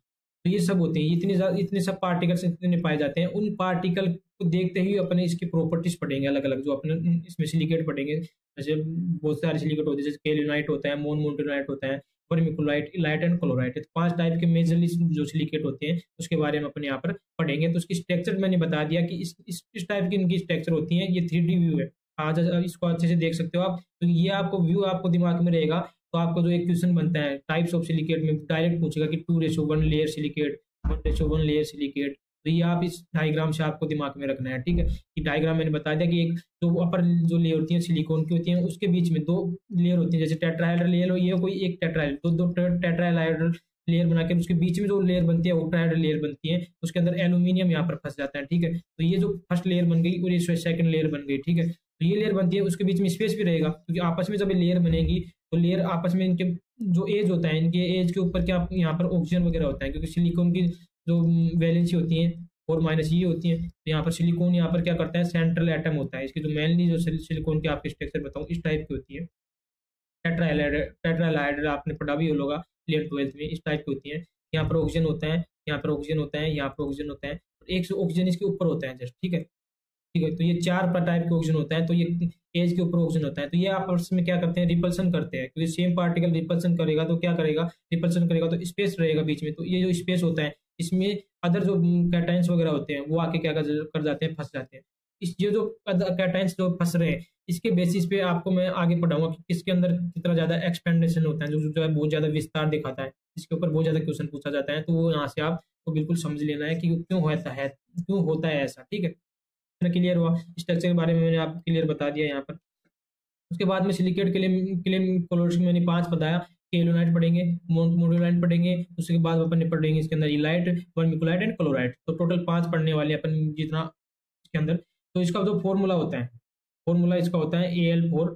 तो ये सब होते हैं, इतने सब पार्टिकल्स इतने पाए जाते हैं। उन पार्टिकल को देखते ही अपने इसकी प्रॉपर्टीज पढ़ेंगे अलग अलग, जो अपने इसमें सिलिकेट पढ़ेंगे। जैसे बहुत सारे सिलिकेट होते हैं, जैसे केल्विनाइट होता है, मोनोनाइट होता है, vermiculite, elite and chlorite. 5 type के मेजरली जो सिलिकेट होते हैं उसके बारे में अपन यहाँ पर पढ़ेंगे। तो उसकी स्ट्रक्चर मैंने बता दिया कि इस टाइप की इनकी स्ट्रक्चर होती है। ये 3D व्यू है, आज इसको अच्छे से देख सकते हो आप। तो ये आपको व्यू आपको दिमाग में रहेगा, तो आपको जो एक क्वेश्चन बनता है टाइप्स ऑफ सिलिकेट में डायरेक्ट पूछेगा कि 2:1 लेयर सिलिकेट, 1:1 लेयर सिलिकेट। तो ये आप इस डायग्राम से आपको दिमाग में रखना है, ठीक है। कि डायग्राम मैंने बता दिया कि एक जो अपर जो लेयर होती है सिलिकॉन की होती है, उसके बीच में 2 लेयर होती है, जैसे टेट्राहेड्रल लेयर हो, ये कोई एक टेट्राहेड्रल, दो टेट्राहेड्रल लेयर बना के उसके बीच में जो लेयर बनती है ऑक्टाहेड्रल लेयर बनती है, उसके अंदर एल्यूमिनियम यहाँ पर फंस जाता है, ठीक है। तो ये जो फर्स्ट लेयर बन गई और ये सेकंड लेयर बन गई, ठीक है। तो ये लेयर बनती है, उसके बीच में स्पेस भी रहेगा, क्योंकि आपस में जब ये लेयर बनेगी तो लेयर आपस में इनके जो एज होता है, इनके एज के ऊपर क्या यहाँ पर ऑक्सीजन वगैरह होता है, क्योंकि सिलिकॉन की जो वैलेंसी होती है और माइनस ये होती है। तो यहाँ पर सिलिकॉन यहाँ पर क्या करता है, सेंट्रल एटम होता है। इसकी जो मेनली जो सिलिकॉन की आपकी स्ट्रक्चर बताऊँ इस टाइप की होती है। टेट्राहेड्रल आपने पढ़ा भी होगा 11th-12th में, इस टाइप की होती है। यहाँ पर ऑक्सीजन होता है, यहाँ पर ऑक्सीजन होता है, यहाँ पर ऑक्सीजन होता है, एक ऑक्सीजन इसके ऊपर होता है जस्ट, ठीक है, ठीक है। तो ये 4 टाइप के ऑक्सीजन होता है, तो ये एज के ऊपर ऑक्सीजन होता है। तो ये आपस में क्या करते हैं, रिपल्सन करते हैं, क्योंकि सेम पार्टिकल रिपल्सन करेगा तो क्या करेगा, रिपल्सन करेगा तो स्पेस रहेगा बीच में। तो ये जो स्पेस होता है इसमें अदर जो कैटायंस वगैरह होते हैं वो आके क्या कर जाते हैं, फंस जाते हैं। इस ये जो कैटायंस जो फंस रहे हैं इसके बेसिस पे आपको मैं आगे पढ़ाऊंगा कि किसके अंदर कितना ज्यादा एक्सपेंडेशन होता है, जो है बहुत ज्यादा विस्तार दिखाता है, इसके ऊपर बहुत ज्यादा क्वेश्चन पूछा जाता है। तो वो यहाँ से आपको बिल्कुल समझ लेना है कि क्यों होता है ऐसा, ठीक है। क्लियर हुआ, स्ट्रक्चर के बारे में मैंने आपको क्लियर बता दिया यहाँ पर। उसके बाद में सिलिकेट के लिए कोलोइड्स मैंने 5 बताया, केल्विनाइट पढ़ेंगे, मोनोनाइट पढ़ेंगे, उसके बाद अपन ने पढ़ेंगे इसके अंदर इलाइट, वर्मिकुलाइट एंड क्लोराइट। तो टोटल 5 पढ़ने वाले अपन जितना इसके अंदर। तो इसका जो फॉर्मूला होता है, फॉर्मूला इसका होता है Al4,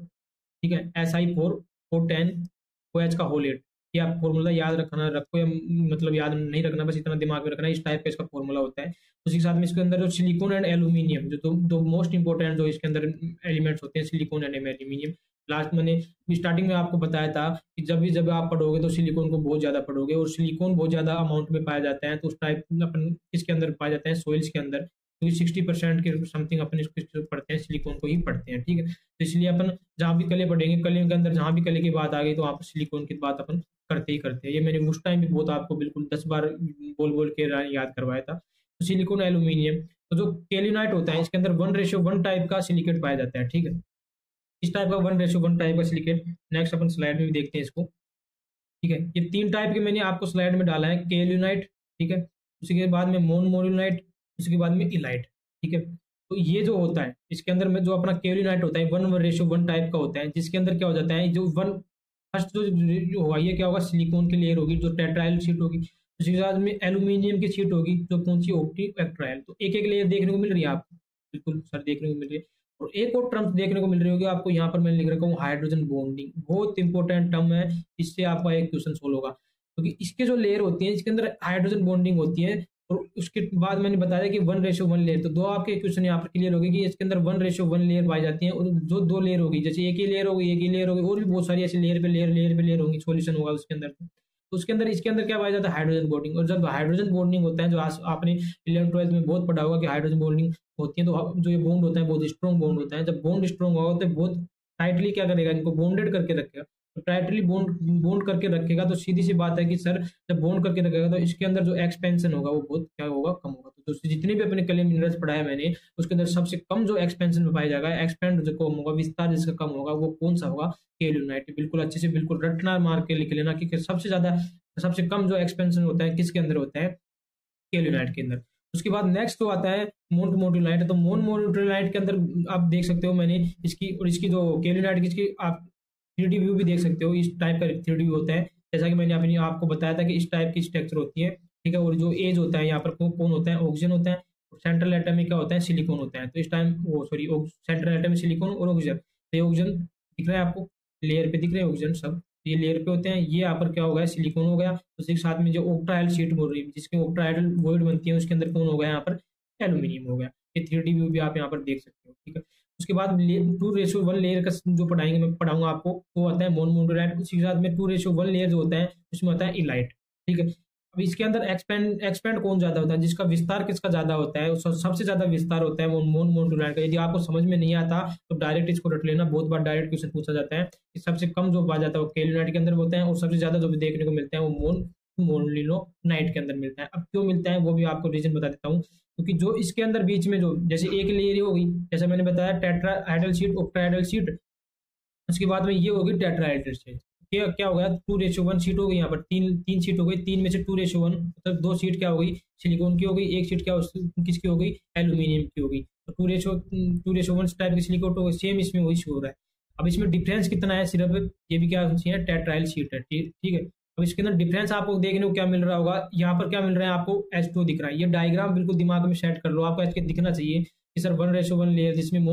ठीक है, Si4 O10 OH का होल 8। ये आप फॉर्मूला याद रखना रखो या मतलब याद नहीं रखना, बस इतना दिमाग में रखना, इस टाइप का इसका फॉर्मूला होता है। उसी के साथ में इसके अंदर जो सिलिकॉन एंड एल्यूमिनियम, जो दो मोस्ट इंपॉर्टेंट जो इसके अंदर एलिमेंट्स होते हैं, सिलिकॉन एंड एल्यूमिनियम। लास्ट मैंने स्टार्टिंग में आपको बताया था कि जब आप पढ़ोगे तो सिलिकॉन को बहुत ज्यादा पढ़ोगे, और सिलिकॉन बहुत ज्यादा अमाउंट में पाया जाता है, तो उस टाइप अपन इसके अंदर पाया जाता है सोइल्स के अंदर, क्योंकि 60% के समथिंग अपन इसको पढ़ते हैं, सिलिकॉन को ही पढ़ते हैं, ठीक है। तो इसलिए अपन जहाँ भी कले पढ़ेंगे, कले के अंदर जहाँ भी कले की बात आ गई तो वहाँ पर सिलिकॉन की बात अपन करते ही करते हैं। ये मैंने उस टाइम भी बहुत आपको बिल्कुल 10 बार बोल बोल के याद करवाया था। तो सिलिकॉन एल्यूमिनियम, तो जो केल्विनाइट होता है इसके अंदर 1:1 टाइप का सिलिकेट पाया जाता है, ठीक है। इस टाइप का 1:1 टाइप का सिलिकेट नेक्स्ट अपन स्लाइड में भी देखते हैं इसको, ठीक है। ये 3 टाइप के मैंने आपको स्लाइड में डाला है, केल्विनाइट, ठीक है, उसी के बाद में मोनोमोल्यूनाइट, उसके बाद में इलाइट, ठीक है। तो ये जो होता है इसके अंदर में जो अपना केल्विनाइट होता है 1:1 टाइप का होता है, जिसके अंदर क्या हो जाता है, जो फर्स्ट जो हुआ ये क्या होगा, सिलिकॉन की लेयर होगी जो टेट्राइल शीट होगी, उसके साथ में एल्यूमिनियम की शीट होगी जो कौन सी, ऑक्टीहेड्राइल। तो एक एक लेयर देखने को मिल रही है आपको, बिल्कुल सर देखने को मिल रही है। और एक और टर्म देखने को मिल रही होगी आपको, यहाँ पर मैं लिख रखा हूँ हाइड्रोजन बॉन्डिंग, बहुत इंपॉर्टेंट टर्म है, इससे आपका एक क्वेश्चन सोल्व होगा, क्योंकि इसके जो लेयर होती है इसके अंदर हाइड्रोजन बॉन्डिंग होती है। और उसके बाद मैंने बताया कि 1:1 लेयर, तो दो आपके क्वेश्चन यहाँ पर क्लियर होगी कि इसके अंदर 1:1 लेयर पाई जाती है, और जो 2 लेयर होगी, जैसे एक ही लेयर होगी, एक ही लेयर होगी, और भी बहुत सारी ऐसी लेयर पे लेयर होंगी, सॉल्यूशन होगा उसके अंदर। तो उसके अंदर इसके अंदर क्या पाया जाता है, हाइड्रोजन बॉन्डिंग। और जब हाइड्रोजन बॉन्डिंग होता है, जो आपने 11th-12th में बहुत पढ़ा होगा कि हाइड्रोजन बॉन्डिंग होती है, तो जो ये बॉन्ड होता है बहुत स्ट्रॉन्ग बॉन्ड होता है। जब बॉन्ड स्ट्रॉन्ग होगा तो बहुत टाइटली क्या करेगा, इनको बॉन्डेड करके रखेगा। तो टाइटली बॉन्ड करके रखेगा, तो सीधी सी बात है कि सर जब बॉन्ड करके रखेगा तो इसके अंदर जो एक्सपेंशन होगा वो बहुत क्या होगा, कम होगा। तो जितने भी अपने कले मिनरल्स पढ़ाया मैंने, उसके अंदर सबसे कम जो एक्सपेंशन में पाया जाएगा, एक्सपेंड जो कम होगा, विस्तार जिसका कम होगा, वो कौन सा होगा, केल्विनाइट। बिल्कुल अच्छे से बिल्कुल रटना मार के लिख लेना कि सबसे कम जो एक्सपेंशन होता है किसके अंदर होता है, केल्विनाइट के अंदर। उसके बाद नेक्स्ट तो आता है मोनोमोल्यूनाइट। तो मोनोमोल्यूनाइट के अंदर आप देख सकते हो मैंने इसकी जो केल्विनाइट की इसकी आप 3D व्यू भी देख सकते हो, इस टाइप का 3D व्यू होता है, जैसा कि मैंने अपनी आपको बताया था कि इस टाइप की स्ट्रक्चर होती है, ठीक है। और जो एज होता है यहाँ पर कौन होता है, ऑक्सीजन होता है, और सेंट्रल एटम में क्या होता है, सिलिकॉन होता है। तो इस टाइम वो सॉरी सेंट्रल एटम में सिलिकॉन और ऑक्सीजन, तो ये ऑक्सीजन दिख रहा है आपको, लेयर पे दिख रहे हैं ऑक्सीजन सब, ये लेयर पे होते हैं। ये यहाँ पर क्या हो गया, सिलिकॉन हो गया। उसी के साथ में जो ऑक्टाइल शीट बोल रही है, जिसकी ऑक्टाइल वॉइड बनती है, उसके अंदर कौन हो गया, यहाँ पर एल्यूमिनियम हो गया। ये 3D व्यू भी आप यहाँ पर देख सकते हो, ठीक है। उसके बाद 2:1 लेयर का जो पढ़ाएंगे, मैं पढ़ाऊंगा आपको, वो आता है मोनोमोल्यूनाइट। उसी के साथ में 2:1 लेयर जो होता है उसमें होता है इलाइट, ठीक है। अब इसके अंदर एक्सपेंड कौन ज्यादा होता है, जिसका विस्तार किसका ज्यादा होता है, सबसे ज्यादा विस्तार होता है वो मोनोमोल्यूनाइट का। यदि आपको समझ में नहीं आता तो डायरेक्ट इसको रट लेना, बहुत बार डायरेक्ट क्वेश्चन पूछा जाता है कि सबसे कम जो पाया जाता है वो केल्विनाइट के अंदर होता है, और सबसे ज्यादा जो भी देखने को मिलता है वो मोनोमोल्यूनाइट के अंदर मिलता है। अब क्यों मिलता है वो भी आपको रीजन बता देता हूँ, क्योंकि जो इसके अंदर बीच में जो जैसे एक लेयर होगी, जैसे मैंने बताया टेट्राहाइड्रल शीट, ऑक्टाहाइड्रल शीट, उसके बाद में ये होगी टेट्राहाइड्रल शीट। क्या हो गया, 2:1 शीट हो गई, यहाँ पर तीन शीट हो गई, 3 में से 2:1 मतलब 2 शीट क्या हो गई, सिलिकॉन की हो गई, 1 शीट क्या किसकी हो गई, एल्यूमिनियम की हो गई। तो 2:1 टाइप की सिलिकॉन हो गई, सेम इसमें वही हो रहा है। अब इसमें डिफरेंस कितना है, सिर्फ ये भी क्या है, टेट्राइल शीट है, ठीक है। अब इसके अंदर डिफरेंस आपको देखने को क्या मिल रहा होगा, यहाँ पर क्या मिल रहा है आपको, H2 दिख रहा है। ये डायग्राम बिल्कुल दिमाग में सेट कर लो, आपको ऐसे दिखना चाहिए कि सर 1:1 लेयर, जिसमें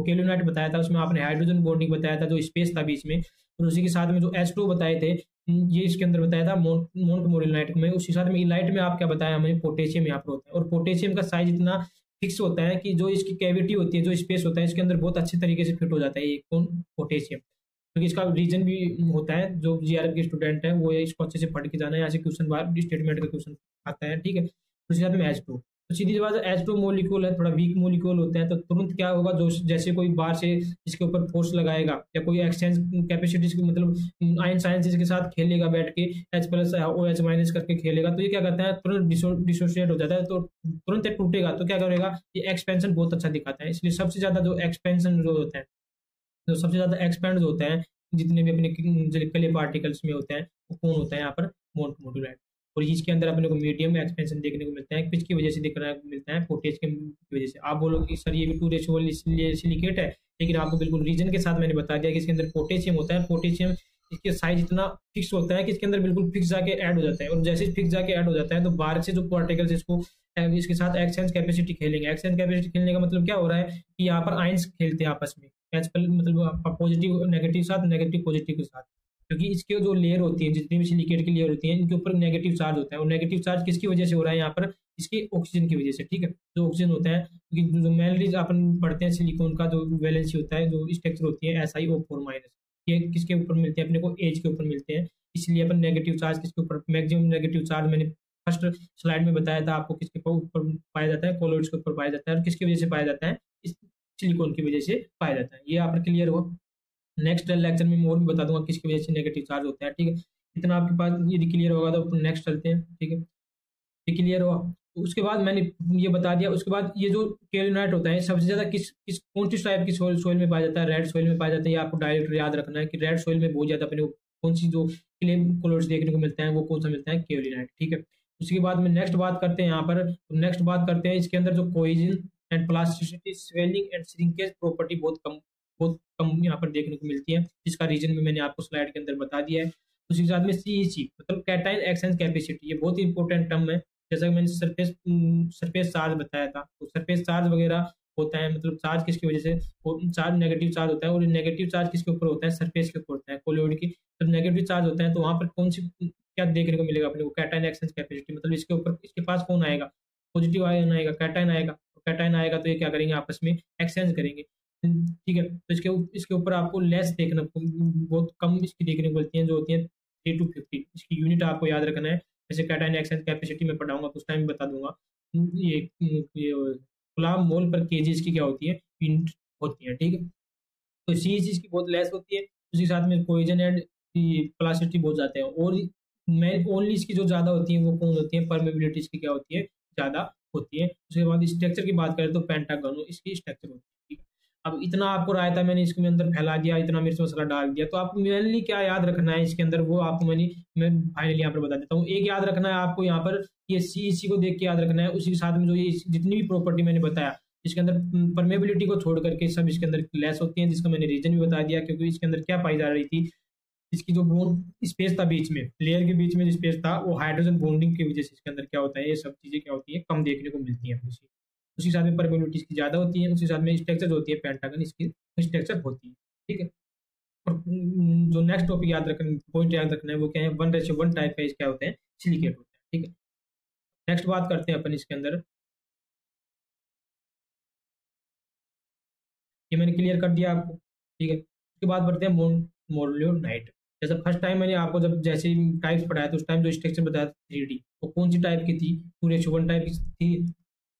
केल्विनाइट बताया था, उसमें आपने हाइड्रोजन बॉन्डिंग बताया था, जो स्पेस था बीच में, और उसी के साथ में जो H2 बताए थे, ये इसके अंदर बताया था मोनोमोल्यूनाइट में। उसी साथ में इलाइट में आप क्या बताया हमें, पोटेशियम यहाँ पर होता है। और पोटेशियम का साइज इतना फिक्स होता है कि जो इसकी कैविटी होती है, जो स्पेस होता है, इसके अंदर बहुत अच्छे तरीके से फिट हो जाता है ये कौन, पोटेशियम। क्योंकि इसका रीजन भी होता है, जो GRF के स्टूडेंट है वो इसको अच्छे से पढ़ के जाना है, यहाँ से क्वेश्चन बार स्टेटमेंट का क्वेश्चन आता है, ठीक है। उसके साथ में H2, तो सीधी बात है H2 मोलिक्यूल है, थोड़ा वीक मोलिक्यूल होते हैं, तो तुरंत क्या होगा, जो जैसे कोई बाहर से इसके ऊपर फोर्स लगाएगा या कोई एक्सचेंज कैपेसिटी मतलब आयन साइंस इसके साथ खेलेगा, बैठ के H+ OH- करके खेलेगा, तो ये क्या करता है, तुरंत डिसोशिएट हो जाता है, तो तुरंत टूटेगा। तो क्या करेगा, ये एक्सपेंशन बहुत अच्छा दिखाता है। इसलिए सबसे ज्यादा जो एक्सपेंशन जो होता है, जो सबसे ज्यादा एक्सपेंड होते हैं जितने भी अपने कले पार्टिकल्स में होते हैं, वो कौन होता है यहाँ पर, मोनोमोल्यूनाइट। और इसके अंदर अपने को मीडियम एक्सपेंशन देखने को मिलता है, किसकी वजह से दिखना मिलता है, पोटेशियम की वजह से। आप बोलो कि सर ये भी 2:1 सिलिकेट है, लेकिन आपको बिल्कुल रीजन के साथ मैंने बता दिया कि इसके अंदर पोटेशियम होता है। पोटेशियम इसके साइज इतना फिक्स होता है कि इसके अंदर बिल्कुल फिक्स जाके ऐड हो जाता है, और जैसे फिक्स जाके ऐड हो जाता है तो बाहर से जो पार्टिकल्स इसके साथ एक्सचेंज कैपेसिटी खेलेंगे। एक्सचेंज कैपेसिटी खेलने का मतलब क्या हो रहा है कि यहाँ पर आयंस खेलते हैं आपस में, मतलब पॉजिटिव नेगेटिव साथ, नेगेटिव पॉजिटिव के साथ, क्योंकि इसके जो लेयर होती है, जितनी भी सिलिकेट की लेयर होती है, इनके ऊपर नेगेटिव चार्ज होता है, और नेगेटिव चार्ज किसकी वजह से हो रहा है यहाँ पर, इसके ऑक्सीजन की वजह से, ठीक है। जो ऑक्सीजन होता है, क्योंकि जो मेनली अपन पढ़ते हैं सिलिकॉन का जो वैलेंसी होता है, जो स्ट्रक्चर होती है SiO4-, ये किसके ऊपर मिलते हैं अपने को, एज के ऊपर मिलते हैं। इसलिए अपन नेगेटिव चार्ज किसके ऊपर, मैक्सिमम नेगेटिव चार्ज मैंने फर्स्ट स्लाइड में बताया था आपको, किसके ऊपर पाया जाता है, कोलोइड्स के ऊपर पाया जाता है, और किसकी वजह से पाया जाता है, इस सिलिकॉन की वजह से पाया जाता है। ये यहाँ पर क्लियर हो। नेक्स्ट लेक्चर में मैं और भी बता दूंगा किसकी वजह से नेगेटिव चार्ज होता है, ठीक है। इतना आपके पास यदि क्लियर होगा तो नेक्स्ट चलते हैं, ठीक है। ये क्लियर हुआ। तो उसके बाद मैंने ये बता दिया, उसके बाद ये जो केल्विनाइट होता है सबसे ज्यादा किस किस कौन सी टाइप की सोइल में पाया जाता है, रेड सोइल में पाया जाता है। ये आपको डायरेक्ट याद रखना है कि रेड सोइल में बहुत ज्यादा अपने को कौन सी जो क्ले कलर्स देखने को मिलता है, वो कौन सा मिलता है, केल्विनाइट, ठीक है। उसके बाद में नेक्स्ट बात करते हैं यहाँ पर, नेक्स्ट बात करते हैं इसके अंदर जो cohesion and plasticity, swelling and shrinkage property बहुत कम यहाँ पर देखने को मिलती है, जिसका रीजन भी मैंने आपको स्लाइड के अंदर बता दिया है। उसी के साथ में CEC मतलब कैटाइन एक्सचेंज कैपेसिटी, ये बहुत ही इंपॉर्टेंट टर्म है। जैसा कि मैंने सरफेस चार्ज बताया था, तो सरफेस चार्ज वगैरह होता है, मतलब चार्ज किसकी वजह से, चार्ज नेगेटिव चार्ज होता है, और नेगेटिव चार्ज किसके ऊपर होता है, सरफेस के ऊपर होता है, कोलोइड की। जब नेगेटिव चार्ज होता है तो वहां पर कौन सी क्या देखने को मिलेगा अपने को, कैटाइन एक्सचेंज कैपेसिटी, मतलब इसके ऊपर इसके पास कौन आएगा, पॉजिटिव आयन आएगा, कैटाइन आएगा। कैटाइन आएगा तो ये क्या करेंगे, आपस में एक्सचेंज करेंगे, ठीक है। तो इसके ऊपर आपको लेस देखना, बहुत कम इसकी देखने को मिलती है, जो होती है 3 to 50। इसकी यूनिट आपको याद रखना है, जैसे कैटाइन एक्सचेंज कैपेसिटी में पढ़ाऊंगा तो उस टाइम बता दूंगा। ये गुलाम मोल पर केजी इसकी क्या होती है, यूनिट होती है, ठीक है। तो सी चीज की बहुत लेस होती है, उसके साथ में कोहेजन एंड प्लास्टिसिटी बहुत जाते हैं, और मैं ओनली इसकी जो ज्यादा होती है वो कौन होती है, परमेबिलिटी इसकी क्या होती है, ज्यादा होती है। उसके बाद स्ट्रक्चर की बात करें तो पेंटागन इसकी स्ट्रक्चर होती है, ठीक है। अब इतना आपको राय था, मैंने इसके अंदर फैला दिया, इतना मिर्च मसाला डाल दिया, तो आपको मेनली क्या याद रखना है इसके अंदर, वो आपको मैं फाइनली यहाँ पर बता देता हूँ। एक याद रखना है आपको यहाँ पर, ये CEC को देख के याद रखना है, उसी के साथ में जो ये जितनी भी प्रॉपर्टी मैंने बताया, इसके अंदर परमेबिलिटी को छोड़ करके सब इसके अंदर लेस होती है, जिसका मैंने रीजन भी बता दिया, क्योंकि इसके अंदर क्या पाई जा रही थी, इसकी जो बॉन्ड स्पेस था बीच में, लेयर के बीच में जो स्पेस था, वो हाइड्रोजन बॉन्डिंग की वजह से इसके अंदर क्या होता है, ये सब चीजें क्या होती है, कम देखने को मिलती है। उसी साथ में परमेबिलिटी इसकी ज्यादा होती है, उसी साथ में स्ट्रक्चर होती है, पेंटागन इसकी स्ट्रक्चर होती है, ठीक है। और जो नेक्स्ट टॉपिक याद रखना, पॉइंट याद रखना है, वो क्या है, 1:1 टाइप का क्या होते हैं, सिलिकेट होते हैं, ठीक है। नेक्स्ट बात करते हैं अपन इसके अंदर, ये मैंने क्लियर कर दिया आपको, ठीक है। उसके बाद बढ़ते हैं मोनोलिथाइट। जैसे फर्स्ट टाइम मैंने आपको जब जैसे टाइप्स पढ़ाया तो उस टाइम जो स्ट्रक्चर बताया था 3D, वो कौन सी टाइप की थी, 2:1 टाइप की थी,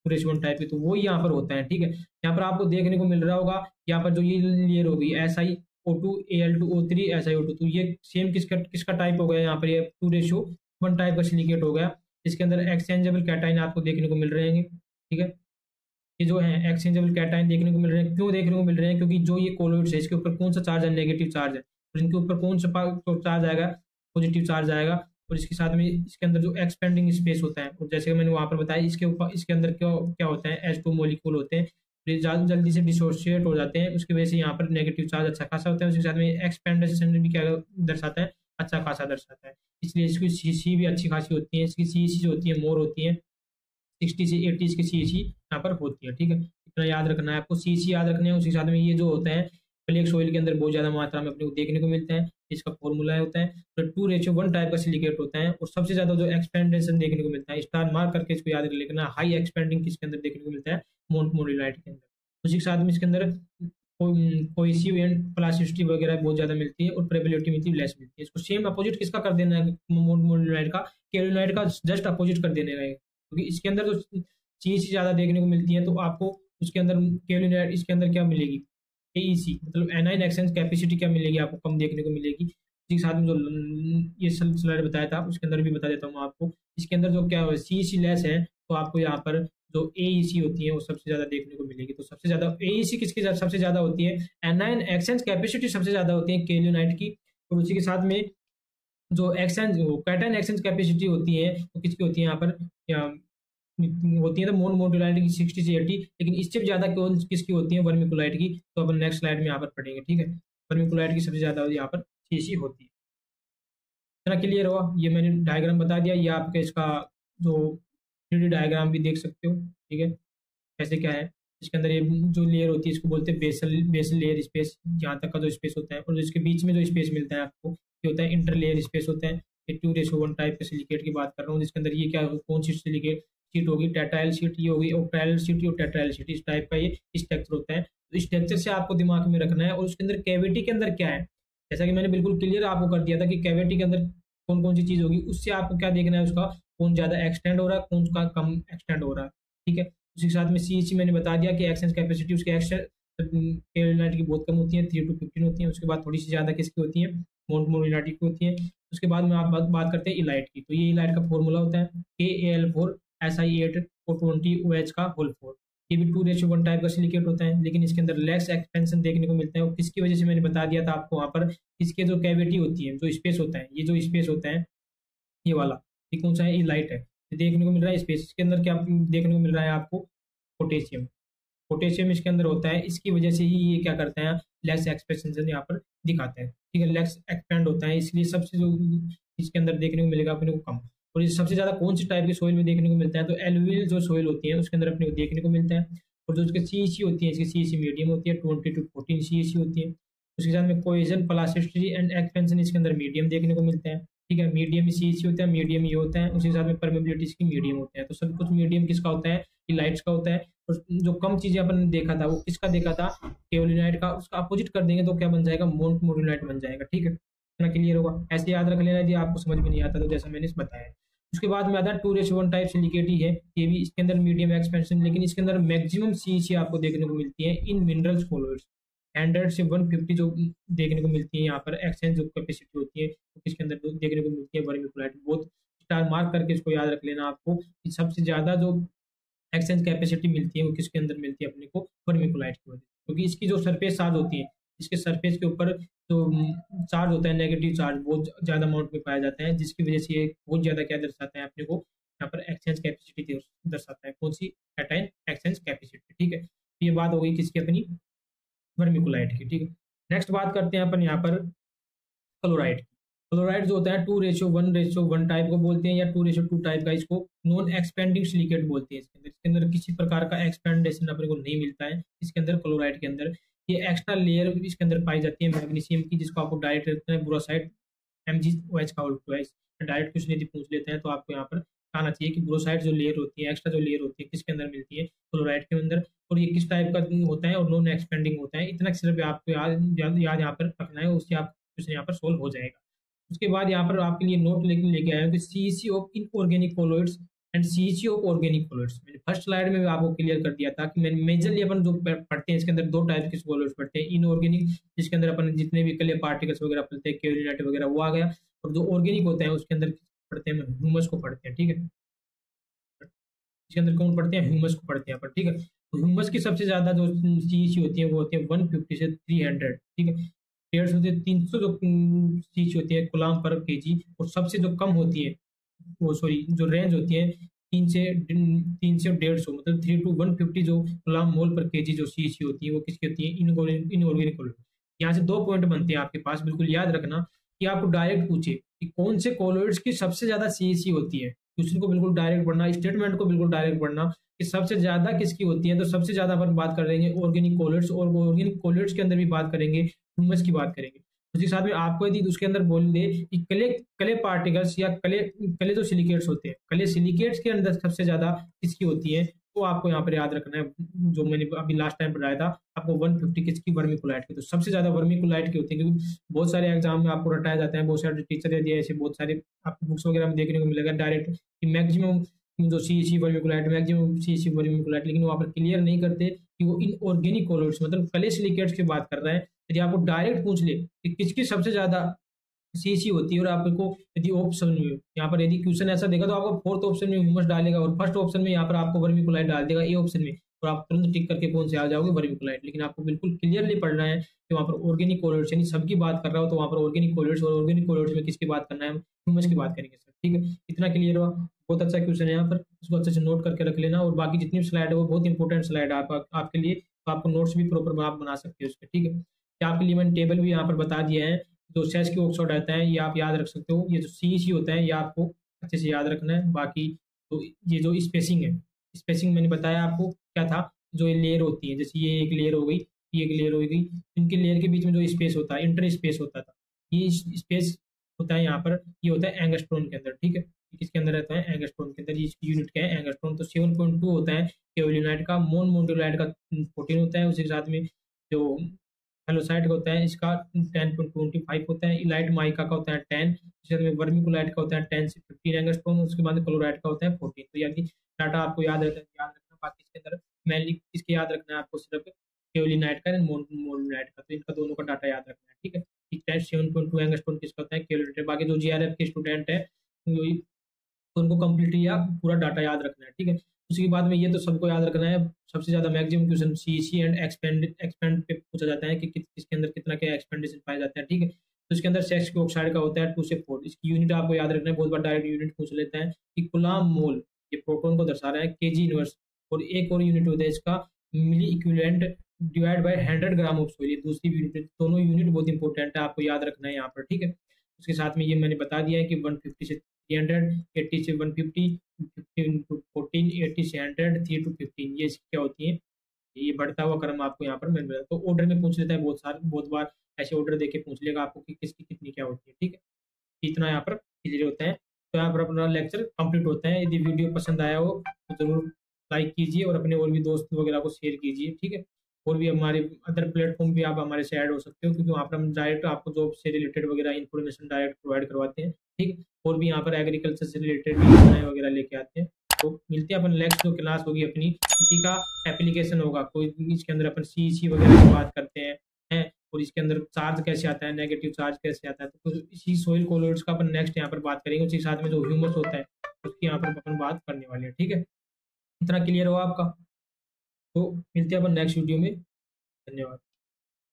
2:1 टाइप की, तो वो यहाँ पर होता है, ठीक है। यहाँ पर आपको देखने को मिल रहा होगा, यहाँ पर जो ये लेयर होगी SiO2 Al2O3 SiO2, तो ये सेम किसका टाइप हो गया, यहाँ पर ये 2:1 टाइप का सिलिकेट हो गया। इसके अंदर एक्सचेंजेबल कैटाइन आपको देखने को मिल रहे हैं, ठीक है। ये जो है एक्सचेंजेबल कैटाइन देखने को मिल रहे हैं, क्यों देखने को मिल रहे हैं, क्योंकि जो ये कोलोइड्स है इसके ऊपर कौन सा चार्ज है, नेगेटिव चार्ज है, और इनके ऊपर कौन सा चार्ज आएगा, पॉजिटिव चार्ज आएगा। और इसके साथ में इसके अंदर जो एक्सपेंडिंग स्पेस होता है, और जैसे मैंने वहां पर बताया, इसके ऊपर इसके अंदर क्या क्या होता है, H2 मॉलिक्यूल होते हैं, ये ज्यादा जल्दी से डिसोसिएट हो जाते हैं, उसकी वजह से यहाँ पर नेगेटिव चार्ज अच्छा खासा होता है। उसके साथ में एक्सपेंडेशन भी क्या दर्शाता है, अच्छा खासा दर्शाता है, इसलिए इसकी CC भी अच्छी खासी होती है, इसकी CEC जो होती है मोर होती है, 60 से 80 इसकी CEC यहाँ पर होती है, ठीक है। इतना याद रखना है आपको, CEC याद रखना है। उसी साथ में ये जो होता है फ्लेक्स सॉइल के अंदर बहुत ज्यादा मात्रा में अपने को देखने को मिलता है, इसका फॉर्मूला होता है, तो 2:1 टाइप का सिलिकेट होता है। और सबसे ज्यादा जो एक्सपेंडेशन देखने को मिलता है, स्टार मार्क करके इसको याद रखना, हाई एक्सपेंडिंग किसके अंदर देखने को मिलता है, मोनोलिथाइट के अंदर। उसी के साथ में इसके अंदर कोहेसिव एंड प्लास्टिसिटी वगैरह बहुत ज्यादा मिलती है, और प्रेबिलिटी मिलती है, लेस मिलती है। इसको सेम अपोजिट किसका कर देना है, मोनोलिथाइट का, केल्विनाइट का जस्ट अपोजिट कर देने का, क्योंकि इसके अंदर जो चीज ज्यादा देखने को मिलती है, तो आपको उसके अंदर केल्विनाइट इसके अंदर क्या मिलेगी, AEC मतलब एनाइन एक्सचेंज कैपेसिटी क्या मिलेगी, आपको कम देखने को मिलेगी। इसी के साथ में जो ये स्लाइड बताया था उसके अंदर भी बता देता हूँ आपको, इसके अंदर जो क्या CEC लेस है, तो आपको यहाँ पर जो AEC होती है वो सबसे ज्यादा देखने को मिलेगी। तो सबसे ज्यादा AEC किसकी सबसे ज्यादा होती है, एनाइन एक्सचेंज कैपेसिटी सबसे ज्यादा होती है केल्विनाइट की। और उसी के साथ में जो एक्सचेंज कैटाइन एक्सचेंज कैपेसिटी होती है वो किसकी होती है, यहाँ पर होती है तो मोनोलिथाइट की 60 से 80, लेकिन इससे भी ज्यादा किसकी होती है, वर्मिकुलाइट की। तो अपन नेक्स्ट स्लाइड में यहाँ पर पढ़ेंगे, ठीक है। वर्मिकुलाइट की सबसे ज्यादा यहाँ पर CEC होती है। इतना क्लियर हुआ, ये मैंने डायग्राम बता दिया, ये आपके इसका जो 3D डायग्राम भी देख सकते हो, ठीक है, कैसे क्या है। इसके अंदर ये जो लेयर होती है इसको बोलते हैं बेसल लेयर स्पेस, यहाँ तक का जो स्पेस होता है। और इसके बीच में जो स्पेस मिलता है आपको ये होता है इंटर लेयर स्पेस होता है। ये 2:1 टाइप के सिलिकेट की बात कर रहा हूँ, जिसके अंदर ये क्या कौन सी सिलिकेट शीट होगी, टेट्राइल शीट, ये होगी ऑक्टाइल शीट, और टेट्राइल शीट, इस टाइप का ये स्ट्रक्चर होता है। तो स्ट्रक्चर से आपको दिमाग में रखना है। और उसके अंदर कैविटी के अंदर क्या है, जैसा कि मैंने बिल्कुल क्लियर आपको कर दिया था कि कैविटी के अंदर कौन कौन सी चीज होगी, उससे आपको क्या देखना है, उसका कौन ज्यादा एक्सटेंड हो रहा है, कौन का कम एक्सटेंड हो रहा है। ठीक है, उसी के साथ में सीईसी मैंने बता दिया कि एक्सचेंज कैपेसिटी उसके केरोलिनाइट की बहुत कम होती है, 3 to 15 होती है। उसके बाद थोड़ी सी ज्यादा किसकी होती है, मोनोलिनाइट की होती है। उसके बाद में आप बात करते हैं इलाइट की। तो ये इलाइट का फॉर्मूला होता है KAl4SI8O20OH का होल 4। ये भी 2:1 टाइप का सिलिकेट होता है, लेकिन इसके अंदर लेस एक्सपेंशन देखने को मिलता है। और किसकी वजह से मैंने बता दिया था आपको, वहाँ पर इसके जो कैविटी होती है, जो स्पेस होता है, ये जो स्पेस होता है ये वाला, ये कौन सा है, ये लाइट है, देखने को मिल रहा है स्पेस। इसके अंदर क्या देखने को मिल रहा है आपको, पोटेशियम। पोटेशियम इसके अंदर होता है, इसकी वजह से ही ये क्या करते हैं, लेस एक्सपेंशन यहाँ पर दिखाते हैं। ठीक है, लेस एक्सपेंड होता है, इसलिए सबसे जो इसके अंदर देखने को मिलेगा अपने को कम। और ये सबसे ज्यादा कौन सी टाइप के सोइल में देखने को मिलता है, तो एलुवियल जो सोइल होती है उसके अंदर अपने को देखने को मिलता है। और जो उसके सीईसी होती है, इसकी सीईसी मीडियम होती है, 20 to 14 सीईसी होती है। उसके साथ में कोहेजन, प्लास्टिसिटी एंड एक्सपेंशन इसके अंदर मीडियम देखने को मिलता है। ठीक है, मीडियम सीईसी होता है, मीडियम ये होता है। उसी के साथ में परमेबिलिटी इसकी मीडियम होता है। तो सब कुछ मीडियम किसका होता है, इलाइट्स का होता है। और जो कम चीजें अपन ने देखा था वो किसका देखा था, केओलिनाइट का। उसका अपोजिट कर देंगे तो क्या बन जाएगा, मोनोलिनाइट बन जाएगा। ठीक है, इतना क्लियर होगा, ऐसे याद रख लेना यदि आपको समझ में नहीं आता तो, जैसा मैंने बताया। उसके बाद में आता है 2:1 टाइप सिलिकेट ही है, ये भी इसके अंदर मीडियम एक्सपेंशन, लेकिन इसके अंदर मैक्सिमम सीईसी आपको देखने को मिलती है इन मिनरल्स कोलोइड्स। 100 से 150 जो देखने को मिलती है यहाँ पर एक्सचेंज जो कैपेसिटी होती है वो किसके अंदर देखने को मिलती है, वर्मिकुलाइट। बहुत स्टार मार्क करके इसको याद रख लेना आपको कि सबसे ज्यादा जो एक्सचेंज कैपेसिटी मिलती है वो किसके अंदर मिलती है अपने को, वर्मिकुलाइट की वजह से। क्योंकि इसकी जो सरफेस चार्ज होती है, इसके सरफेस के ऊपर जो चार्ज होता है, नेगेटिव चार्ज बहुत ज्यादा अमाउंट में पाया जाता है, जिसकी वजह से ये बहुत ज्यादा क्या दर्शाता है अपने को, यहाँ पर एक्सचेंज कैपेसिटी दर्शाता है। कौन सी, कैटायन एक्सचेंज कैपेसिटी। ठीक है, ये बात हो गई किसकी, अपनी वर्मिकुलाइट की। ठीक है, नेक्स्ट बात करते हैं अपन यहाँ पर क्लोराइड। क्लोराइड जो होता है 2:1 टाइप को बोलते हैं, या 2:2 टाइप का, इसको नॉन एक्सपेंडिंग सिलिकेट बोलते हैं। इसके अंदर किसी प्रकार का एक्सपेंडेशन अपने को नहीं मिलता है इसके अंदर, क्लोराइड के अंदर। ये एक्स्ट्रा लेयर इसके अंदर पाई जाती है मैग्नीशियम की, जिसको आपको डायरेक्ट रखते हैं बोरोसाइड MgOH का उल्टा है। डायरेक्ट कुछ यदि पूछ लेते हैं तो आपको यहाँ पर आना चाहिए कि बोरोसाइड जो लेयर होती है, एक्स्ट्रा जो लेयर होती है, किसके अंदर मिलती है, क्लोराइड के अंदर। और ये किस टाइप का होता है, और नॉन एक्सपेंडिंग होता है। इतना सिर्फ आपको याद यहाँ पर रखना है, उससे आप क्वेश्चन यहाँ पर सोल्व हो जाएगा। उसके बाद यहाँ पर आपके लिए नोट लेके आया हूँ कि CEC of inorganic colloids and CEC of organic colloids. मैंने फर्स्ट स्लाइड में भी आपको क्लियर कर दिया था कि मैंने मेजरली अपन जो पढ़ते हैं इसके अंदर 2 टाइप के कोलोइड्स पढ़ते हैं। इनऑर्गेनिक, जिसके अंदर अपन जितने भी क्ले पार्टिकल्स वगैरह पढ़ते हैं, केओलिनाइट वगैरह, वो आ गया। और जो ऑर्गेनिक होता है उसके अंदर पढ़ते हैं ह्यूमस को पढ़ते हैं। ठीक है, इसके अंदर कौन पढ़ते हैं, ह्यूमस को पढ़ते हैं अपन। ठीक है, तो ह्यूमस की सबसे ज्यादा जो सीईसी होती है वो होती है 150 से 300। ठीक है, 150 से 300 जो सीईसी होती है कुलाम पर केजी। और सबसे जो कम होती है वो, सॉरी, जो रेंज होती है 3 से 150, मतलब 3 to 150 जो गुलाम मोल पर केजी जो सीईसी होती है वो किसकी होती है, इनऑर्गेनिक कोलोइड। यहाँ से 2 पॉइंट बनते हैं आपके पास, बिल्कुल याद रखना कि आपको डायरेक्ट पूछे कि कौन से कोलोइड्स की सबसे ज्यादा सीईसी होती है, क्वेश्चन को बिल्कुल डायरेक्ट पढ़ना, स्टेटमेंट को बिल्कुल डायरेक्ट पढ़ना कि सबसे ज्यादा किसकी होती है। तो सबसे ज्यादा अपन बात करेंगे ऑर्गेनिक कोलोइड्स, और ऑर्गेनिक कोलोइड्स के अंदर भी बात करेंगे, ह्यूमस की बात करेंगे। उसके साथ में आपको यदि उसके अंदर बोल दे कि कले पार्टिकल्स या कले जो सिलिकेट्स होते हैं, कले सिलिकेट्स के अंदर सबसे ज्यादा किसकी होती है, तो आपको यहाँ पर याद रखना है जो मैंने अभी लास्ट टाइम पढ़ाया था आपको, 150 किसकी, वर्मिकुलाइट की। तो सबसे ज्यादा वर्मिकुलाइट की होती है, क्योंकि बहुत सारे एग्जाम में आपको रटाया जाता है, बहुत सारे टीचर दे दिया, ऐसे बहुत सारे आपको बुक्स वगैरह में देखने को मिलेगा डायरेक्ट कि मैक्सिमम जो CEC vermiculite, maximum CEC vermiculite, लेकिन वहाँ पर क्लियर नहीं करते कि वो इनऑर्गेनिक कोलोइड्स मतलब कले सिलिकेट्स की बात कर रहे हैं। यदि आपको डायरेक्ट पूछ ले कि किसकी सबसे ज्यादा सीईसी होती है, और आपको यदि ऑप्शन में यहाँ पर यदि क्वेश्चन ऐसा देगा तो आपको 4th ऑप्शन में ह्यूमस डालेगा, और फर्स्ट ऑप्शन में यहाँ पर आपको वर्मिकुलाइट डाल देगा ए ऑप्शन में, और आप तुरंत टिक करके कौन से आ जाओगे, वर्मिकुलाइट। लेकिन आपको बिल्कुल क्लियरली पढ़ना है कि वहाँ पर ऑर्गेनिक कोलोइड्स, यानी सबकी बात कर रहा हो तो वहाँ पर ऑर्गेनिक कोलोइड्स, और ऑर्गेनिक कोलोइड्स में किसकी बात करना है, ह्यूमस की बात करेंगे सर। ठीक है, इतना क्लियर हुआ, बहुत अच्छा क्वेश्चन है यहाँ पर, उसको अच्छे से नोट करके रख लेना। और बाकी जितनी भी स्लाइड है वो बहुत इंपॉर्टेंट स्लाइड है आपके लिए, तो आपको नोट्स भी प्रॉपर आप बना सकते हो उसके। ठीक है, आपके लिए मैंने टेबल भी यहाँ पर बता दिया है, जो सेस की ऑक्साइड रहता है ये आप याद रख सकते हो। ये जो सीईसी होता है ये आपको अच्छे से याद रखना है। बाकी तो ये जो स्पेसिंग है, स्पेसिंग मैंने बताया आपको क्या था, जो ये लेयर होती है, जैसे ये एक लेयर हो गई, ये एक लेयर हो गई, इनके लेयर के बीच में जो स्पेस होता है, इंटर स्पेस होता था, ये स्पेस होता है यहाँ पर, ये होता है एंगस्ट्रॉन के अंदर, ठीक है। किसके अंदर रहता है? एंगस्ट्रॉन के अंदर। ये इसकी यूनिट क्या है? एंगस्ट्रॉन। तो 7.2 होता है केओलिनाइट का, मोन मोनोलाइट का 14 होता है, उसी के साथ में जो हेलोसाइट का होता है इसका 10.25 होता है, इलाइट माइका का होता है 10, जिसमें वर्मिकुलाइट का होता है 10 से 15 एंगस्ट्रॉम, उसके बाद क्लोराइड का होता है 14। तो यानी डाटा आपको याद रखना, बाकी इसके अंदर मेनली इसके याद रखना है आपको सिर्फ केओलिनाइट का एंड मोनोलाइट का, तो इनका दोनों का डाटा याद रखना है, ठीक है। 7.2 एंगस्ट्रॉम किसका होता है? केओलिनाइट। बाकी जो जीआरएफ के स्टूडेंट है तो उनको कंप्लीटली या पूरा डाटा याद रखना है, ठीक है। उसके बाद में ये तो सबको याद रखना है, सबसे ज्यादा maximum question CC and expand पे पूछा जाता है कि किसके अंदर कितना क्या एक्सपेंडेशन पाया जाता है, ठीक है। तो इसके अंदर सेक्स ऑक्साइड का होता है 2 से 4, इसकी यूनिट आपको याद रखना है, बहुत बार डायरेक्ट यूनिट पूछ लेता है कि कूलम्ब मोल, ये प्रोटॉन को दर्शा रहा है, केजी इनवर्स। और एक और यूनिट होता है इसका milliequivalent divide by 100 gram of soil, ये दूसरी यूनिट। दोनों यूनिट बहुत इंपॉर्टेंट है, आपको याद रखना है यहाँ पर, ठीक है। उसके साथ में ये मैंने बता दिया है कि 150 से 300, 80 से 150, 15 to 14, 80 से 100, 3 to 15, ये क्या होती है? ये बढ़ता हुआ क्रम आपको यहाँ पर मिल रहा है। तो ऑर्डर में पूछ लेता है, बहुत बार ऐसे ऑर्डर देके पूछ लेगा आपको कि किसकी कितनी क्या होती है, ठीक है। इतना यहाँ पर क्लियर होता है। तो यहाँ पर अपना लेक्चर कंप्लीट होता है। यदि वीडियो पसंद आया हो तो जरूर लाइक कीजिए और अपने और भी दोस्त वगैरह को शेयर कीजिए, ठीक है। और भी हमारे अदर प्लेटफॉर्म पे आप हमारे से ऐड हो सकते हो, क्योंकि वहाँ पर हम डायरेक्ट आपको जॉब से रिलेटेड वगैरह इन्फॉर्मेशन डायरेक्ट प्रोवाइड करवाते हैं, ठीक है। और भी यहाँ पर एग्रीकल्चर से रिलेटेड योजनाएं वगैरह लेके आते हैं। तो मिलते हैं अपन नेक्स्ट जो क्लास होगी अपनी, किसी का एप्लीकेशन होगा कोई, इसके अंदर अपन सी वगैरह की बात करते हैं, और इसके अंदर चार्ज कैसे आता है, नेगेटिव चार्ज कैसे आता है। तो इसी सोइल कोलोइड्स का अपन नेक्स्ट यहाँ पर बात करेंगे, उसी साथ में जो ह्यूमस होता है उसकी यहाँ पर अपन बात करने वाले हैं, ठीक है। इतना क्लियर हो आपका? तो मिलते हैं अपन नेक्स्ट वीडियो में। धन्यवाद।